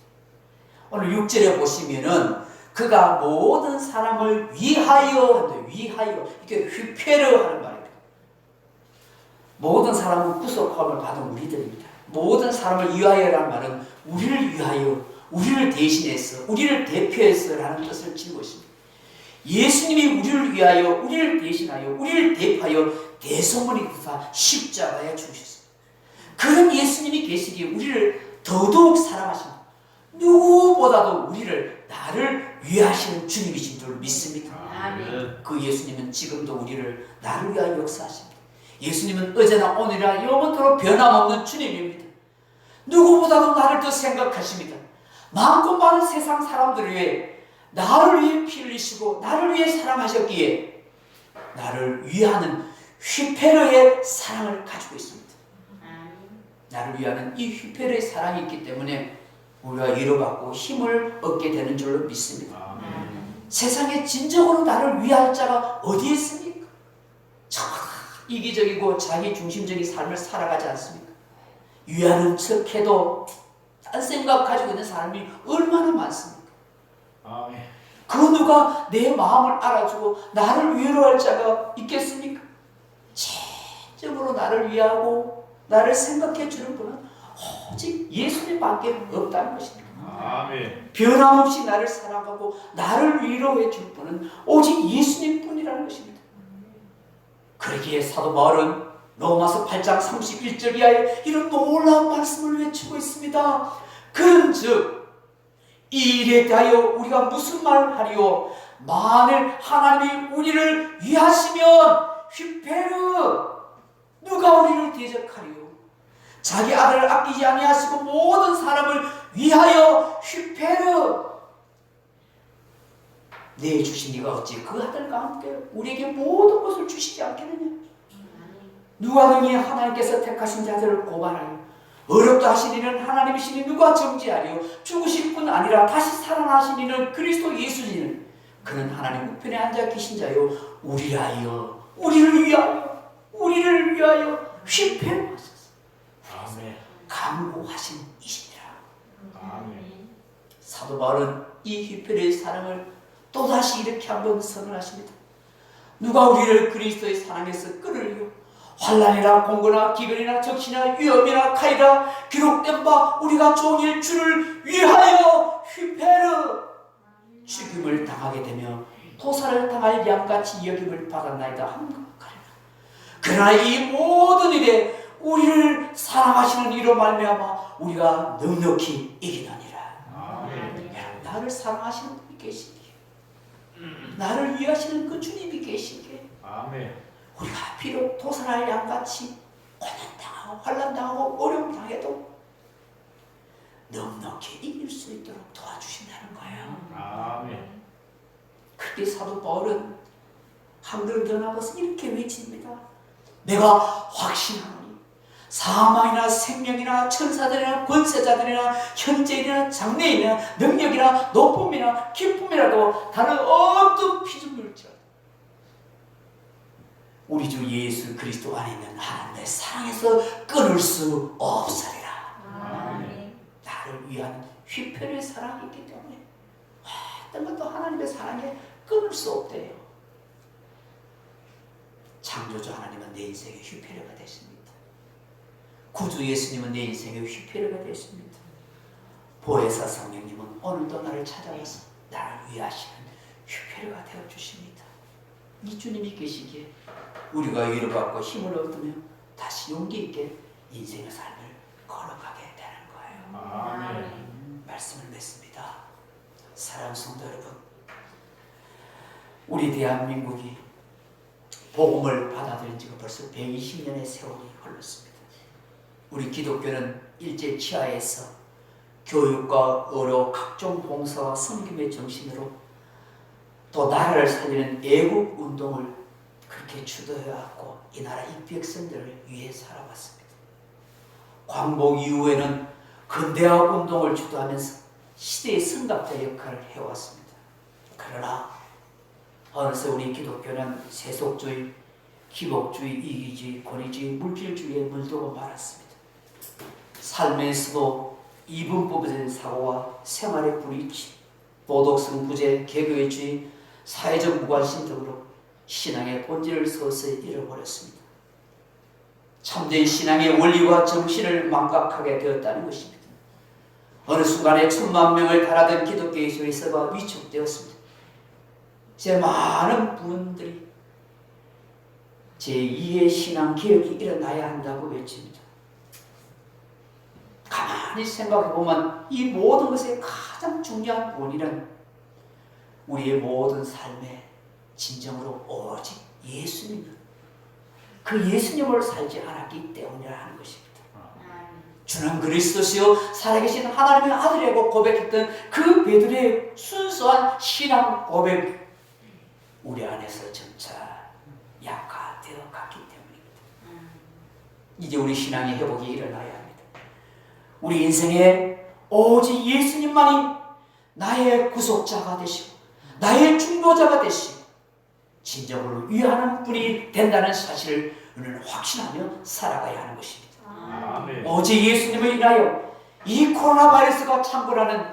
오늘 6절에 보시면은 그가 모든 사람을 위하여 한다. 위하여. 이게 휘페르 하는 말입니다. 모든 사람은 구속함을 받은 우리들입니다. 모든 사람을 위하여라는 말은 우리를 위하여, 우리를 대신해서, 우리를 대표해서 라는 뜻을 지니고 있습니다. 예수님이 우리를 위하여, 우리를 대신하여, 우리를 대표하여 대소문이 다 십자가에 죽으셨습니다. 그런 예수님이 계시기에 우리를 더더욱 사랑하십니다. 누구보다도 우리를 나를 위하시는 주님이신 줄 믿습니다. 아멘. 그 예수님은 지금도 우리를 나를 위하여 역사하십니다. 예수님은 어제나 오늘이나 영원토록 변함없는 주님입니다. 누구보다도 나를 더 생각하십니다. 많고 많은 세상 사람들을 위해 나를 위해 피 흘리시고 나를 위해 사랑하셨기에 나를 위하는 휘페르의 사랑을 가지고 있습니다. 나를 위하는 이 휘페르의 사랑이 있기 때문에 우리가 위로받고 힘을 얻게 되는 줄로 믿습니다. 세상에 진정으로 나를 위할 자가 어디에 있습니까? 정말 이기적이고 자기중심적인 삶을 살아가지 않습니까? 위하는 척해도 딴 생각 가지고 있는 사람이 얼마나 많습니까? 그 누가 내 마음을 알아주고 나를 위로할 자가 있겠습니까? 진정으로 나를 위하고 나를 생각해 주는 분은 오직 예수님밖에 없다는 것입니다. 아멘. 변함없이 나를 사랑하고 나를 위로해 줄 분은 오직 예수님뿐이라는 것입니다. 그러기에 사도 바울은 로마서 8장 31절 이하에 이런 놀라운 말씀을 외치고 있습니다. 그런즉 이 일에 대하여 우리가 무슨 말을 하리요? 만일 하나님이 우리를 위하시면 휘페르 누가 우리를 대적하리요? 자기 아들을 아끼지 아니하시고 모든 사람을 위하여 휘페르 내주신 이가 어찌 그 아들과 함께 우리에게 모든 것을 주시지 않겠느냐? 누가 능히 하나님께서 택하신 자들을 고발하여 어렵다 하신 이는 하나님이시니 누가 정죄하리요? 죽으실 뿐 아니라 다시 살아나신 이는 그리스도 예수니는 그는 하나님 우편에 앉아 계신 자요 우리라여 우리를 위하여 휘페르 하소서. 아멘. 간구하신 이시니라. 아멘. 사도 바울은 이 휘페르의 사랑을 또다시 이렇게 한번 선언하십니다. 누가 우리를 그리스도의 사랑에서 끊으리요? 환난이나 공고나 기근이나 적시나 위험이나 칼이라 기록된 바 우리가 종일 주를 위하여 휘페르 죽임을 당하게 되며 도살을 당할 양같이 여김을 받았나이다 함가하리라. 그러나 이 모든 일에 우리를 사랑하시는 이로 말미암아 우리가 넉넉히 이기느니라. 아멘. 나를 사랑하시는 분이 계시기에 나를 위하시는 그 주님이 계시기에 아멘. 우리가 비록 도살할 양같이 고난당하고 환난당하고 어려움당해도 넉넉히 이길 수 있도록 도와주신다는 거예요. 아멘. 그게 사도 바울은 한 걸음 더 나가서 이렇게 외칩니다. 내가 확신하노니 사망이나 생명이나 천사들이나 권세자들이나 현재이나 장래이나 능력이나 높음이나 기쁨이라도 다른 어떤 피조물일지라도 우리 주 예수 그리스도 안에 있는 하나님의 사랑에서 끊을 수 없으리라. 아멘. 나를 위한 휘페르의 사랑이 있기 때문에 어떤 것도 하나님의 사랑에 끊을 수 없대요. 창조주 하나님은 내 인생의 휘페르가 되십니다. 구주 예수님은 내 인생의 휘페르가 되십니다. 보혜사 성령님은 오늘도 나를 찾아와서 나를 위하시는 휘페르가 되어주십니다. 이 주님이 계시기에 우리가 위로받고 힘을 얻으며 다시 용기 있게 인생의 삶을 걸어가게 되는 거예요. 아멘. 말씀을 맺습니다. 사랑하는 성도 여러분, 우리 대한민국이 복음을 받아들인 지가 벌써 120년의 세월이 흘렀습니다. 우리 기독교는 일제 치하에서 교육과 의료, 각종 봉사와 섬김의 정신으로 또 나라를 살리는 애국 운동을 그렇게 주도해왔고 이 나라 이 백성들을 위해 살아왔습니다. 광복 이후에는 근대화 운동을 주도하면서 시대의 선각자 역할을 해왔습니다. 그러나 어느새 우리 기독교는 세속주의, 기복주의, 이기주의, 권위주의, 물질주의에 물들고 말았습니다. 삶에서도 이분법적인 사고와 생활의 불이치, 도덕성 부재, 개교의주의, 사회적 무관심 등으로 신앙의 본질을 서서히 잃어버렸습니다. 참된 신앙의 원리와 정신을 망각하게 되었다는 것입니다. 어느 순간에 1000만 명을 달아든 기독교의 조회서가 위축되었습니다. 제 많은 분들이 제2의 신앙 개혁이 일어나야 한다고 외칩니다. 가만히 생각해 보면 이 모든 것의 가장 중요한 원인은 우리의 모든 삶의 진정으로 오직 예수님, 그 예수님을 살지 않았기 때문이라는 것입니다. 주는 그리스도시요 살아계신 하나님의 아들이라고 고백했던 그 베드로의 순수한 신앙 고백, 우리 안에서 점차 약화되어 갔기 때문입니다. 이제 우리 신앙의 회복이 일어나야 합니다. 우리 인생에 오직 예수님만이 나의 구속자가 되시고 나의 중보자가 되시고 진정으로 위하는 분이 된다는 사실을 우리는 확신하며 살아가야 하는 것입니다. 아멘. 오직 예수님을 인하여 이 코로나 바이러스가 창궐하는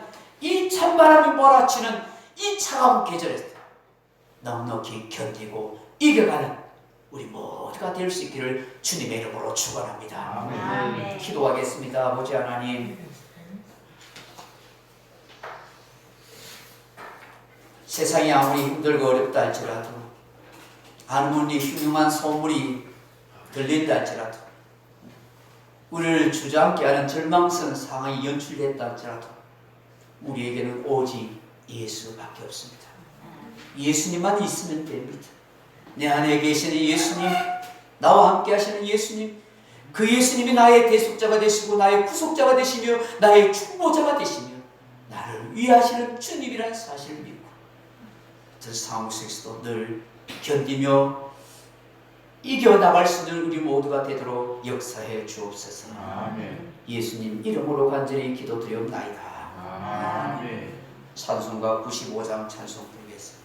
이 찬바람이 몰아치는 이 차가운 계절에서 넉넉히 견디고 이겨가는 우리 모두가 될 수 있기를 주님의 이름으로 축원합니다. 아멘. 기도하겠습니다. 아버지 하나님, 세상이 아무리 힘들고 어렵다 할지라도 아무리 흉흉한 소문이 들린다 할지라도 우리를 주저앉게 하는 절망스러운 상황이 연출됐다 할지라도 우리에게는 오직 예수밖에 없습니다. 예수님만 있으면 됩니다. 내 안에 계시는 예수님, 나와 함께 하시는 예수님, 그 예수님이 나의 대속자가 되시고 나의 구속자가 되시며 나의 중보자가 되시며 나를 위하시는 주님이라는 사실을 믿고 저 상황 속에서도 늘 견디며 이겨나갈 수 있는 우리 모두가 되도록 역사해 주옵소서. 아멘. 예수님 이름으로 간절히 기도드리옵나이다. 아멘. 찬송가 95장 찬송 부르겠습니다.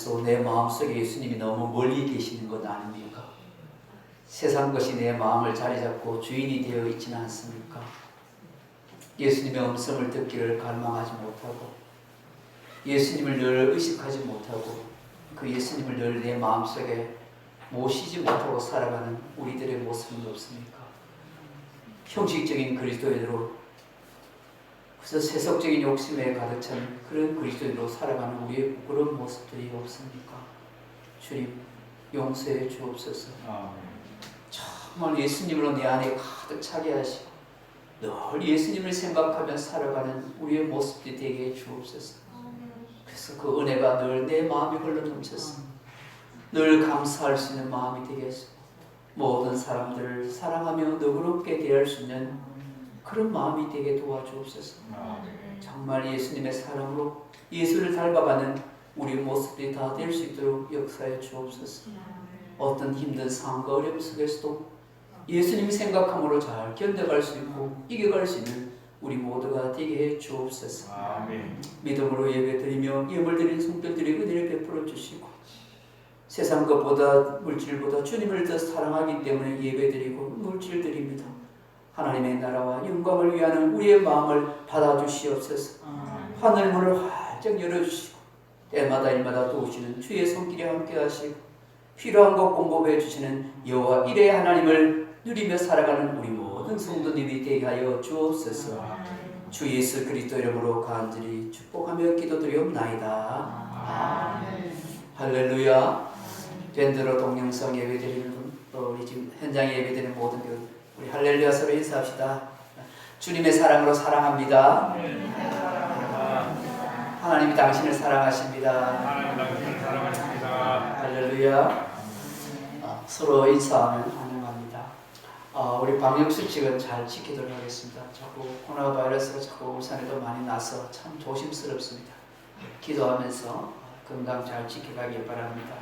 살아가면서 내 마음속에 예수님이 너무 멀리 계시는 것 아닙니까? 세상 것이 내 마음을 자리 잡고 주인이 되어 있지는 않습니까? 예수님의 음성을 듣기를 갈망하지 못하고 예수님을 늘 의식하지 못하고 그 예수님을 늘 내 마음속에 모시지 못하고 살아가는 우리들의 모습은 없습니까? 형식적인 그리스도인으로 그래서 세속적인 욕심에 가득 찬 그런 그리스도인으로 살아가는 우리의 부끄러운 모습들이 없습니까? 주님 용서해 주옵소서. 정말 예수님으로 내 안에 가득 차게 하시고 늘 예수님을 생각하며 살아가는 우리의 모습들이 되게 해 주옵소서. 그래서 그 은혜가 늘 내 마음이 흘러넘쳐서 늘 감사할 수 있는 마음이 되게 하시고 모든 사람들을 사랑하며 너그럽게 대할 수 있는 그런 마음이 되게 도와주옵소서. 정말 예수님의 사랑으로 예수를 닮아가는 우리의 모습들이 다 될 수 있도록 역사해 주옵소서. 어떤 힘든 상황과 어려움 속에서도 예수님 생각함으로 잘 견뎌갈 수 있고 이겨갈 수 있는 우리 모두가 되게 해 주옵소서. 믿음으로 예배드리며 예물 드린 성도들에게 은혜를 베풀어 주시고 세상 것보다 물질보다 주님을 더 사랑하기 때문에 예배드리고 물질 드립니다. 하나님의 나라와 영광을 위하는 우리의 마음을 받아주시옵소서. 하늘 문을 활짝 열어주시고 때마다 일마다 도우시는 주의 손길이 함께 하시고 필요한 것 공급해 주시는 여호와 일의 하나님을 누리며 살아가는 우리 모든 성도님이 되게 하여 주옵소서. 주 예수 그리스도 이름으로 간절히 축복하며 기도드리옵나이다. 할렐루야. 밴드로 동영상 예배드리는 분, 또 우리 지금 현장에 예배드리는 모든 교회, 우리 할렐루야 서로 인사합시다. 주님의 사랑으로 사랑합니다. 하나님이 당신을 사랑하십니다. 할렐루야. 서로 인사하면 환영합니다. 우리 방역 수칙은 잘 지키도록 하겠습니다. 자꾸 코로나 바이러스가 자꾸 울산에도 많이 나서 참 조심스럽습니다. 기도하면서 건강 잘 지켜가길 바랍니다.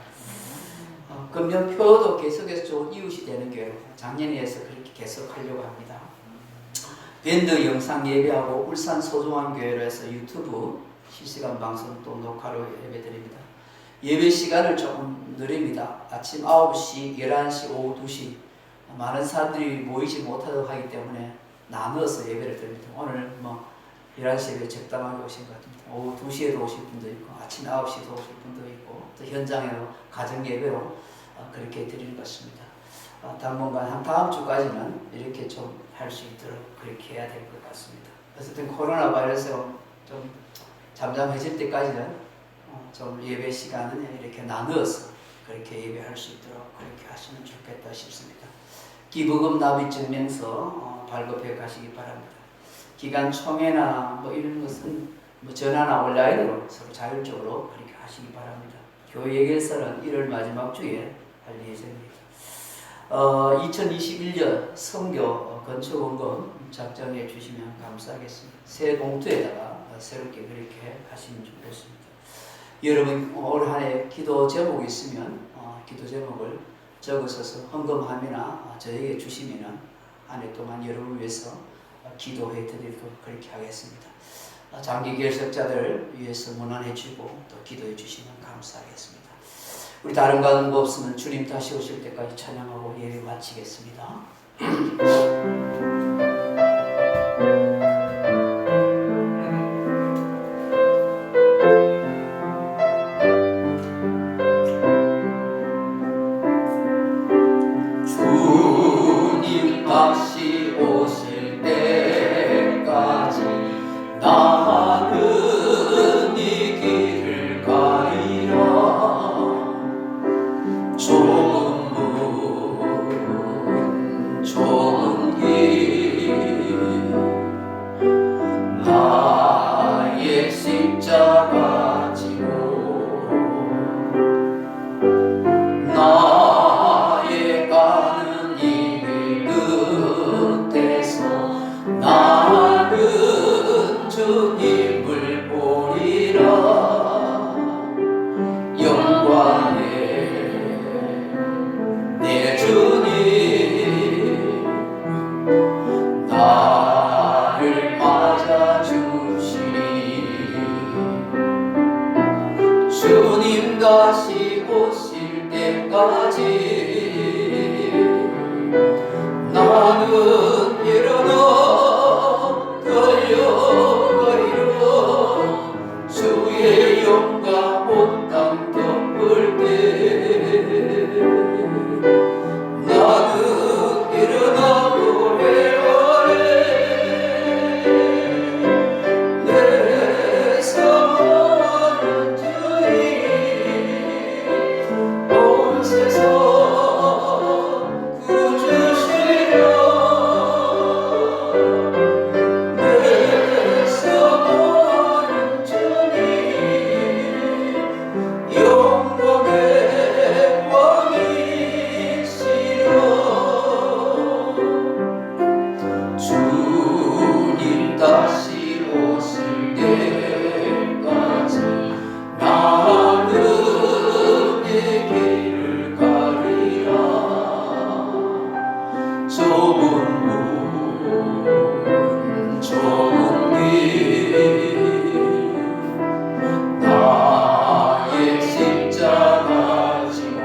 금년표도 계속해서 좋은 이웃이 되는 교회로 작년에 해서 그렇게 계속 하려고 합니다. 밴드 영상 예배하고 울산 소중한 교회로 해서 유튜브 실시간 방송 또 녹화로 예배드립니다. 예배 시간을 조금 느립니다. 아침 9시, 11시, 오후 2시 많은 사람들이 모이지 못하도록 하기 때문에 나누어서 예배를 드립니다. 오늘 11시 예배 적당하게 오신 것 같습니다. 오후 2시에도 오실 분도 있고 아침 9시에도 오실 분도 있고 또 현장에도 가정 예배로 그렇게 드리는 것입니다. 당분간 한 다음 주까지는 이렇게 좀 할 수 있도록 그렇게 해야 될 것 같습니다. 어쨌든 코로나 바이러스가 좀 잠잠해질 때까지는 좀 예배 시간은 이렇게 나누어서 그렇게 예배할 수 있도록 그렇게 하시면 좋겠다 싶습니다. 기부금 납입 증명서 발급해 가시기 바랍니다. 기간 총회나 이런 것은 전화나 온라인으로 서로 자율적으로 그렇게 하시기 바랍니다. 교회 예결서는 1월 마지막 주에 할 예정입니다. 2021년 선교 건축원금 작성해 주시면 감사하겠습니다. 새 봉투에다가 새롭게 그렇게 하시면 좋겠습니다. 여러분 올 한 해 기도 제목이 있으면 기도 제목을 적으셔서 헌금하거나 저에게 주시면 한 해 동안 여러분을 위해서 기도해 드리도록 그렇게 하겠습니다. 장기 결석자들 위해서 문안해 주고 또 기도해 주시면 감사하겠습니다. 우리 다른 가는 거 없으면 주님 다시 오실 때까지 찬양하고 예배 마치겠습니다. 주님 다시 오실 때까지 나는 이 길을 가리라. 좁은 문 좁은 길 좁은 문 좁은 길 나의 십자가 지고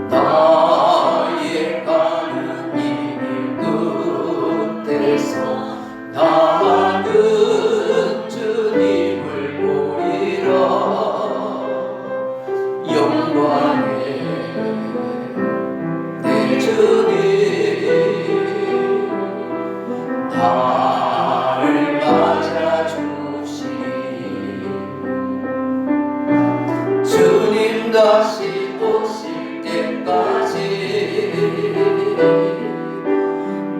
나의 가는 이 끝에서 나는 주님을 보리라. 영광의 내 주님 나를 맞아주시. 주님 다시 오실 때까지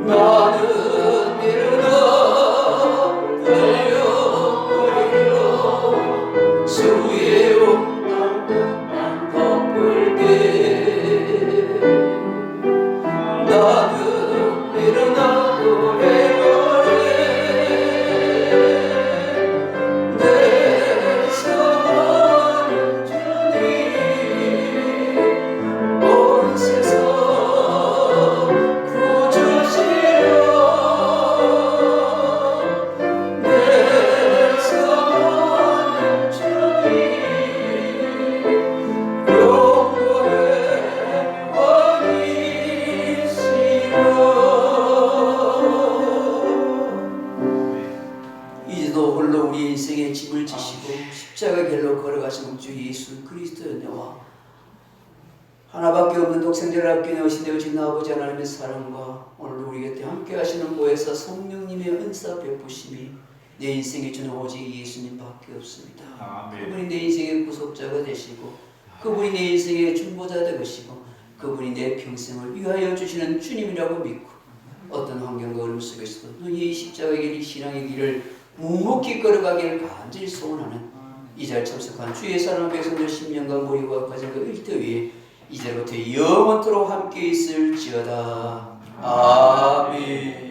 나는 일어나 달려버리려. 주의 온당만 덮을게. 나는 일어나 노래하네. 내 사랑하는 주님 온 세상 구주시려. 내 사랑하는 주님 영원의 왕이시여. 이제도 홀로 우리 인생의 짐을 지시고 십자가 길로 걸어가신 주 예수 그리스도의 은혜와 하나밖에 없는 독생자를 아끼는 되어진 아버지 하나님의 사랑과 오늘 우리 곁에 함께 하시는 모에서 성령님의 은사 베푸심이 내 인생에 주는 오직 예수님밖에 없습니다. 아멘. 그분이 내 인생의 구속자가 되시고 그분이 내 인생의 중보자 되시고 그분이 내 평생을 위하여 주시는 주님이라고 믿고 어떤 환경과 어려움 속에서도 너희의 십자가의 길, 신앙의 길을 묵묵히 걸어가기를 간절히 소원하는 이 자리에 참석한 주의 사랑 백성들 10년간 모리와 과정과 일터 위에 이제부터 영원토록 함께 있을지어다. 아멘.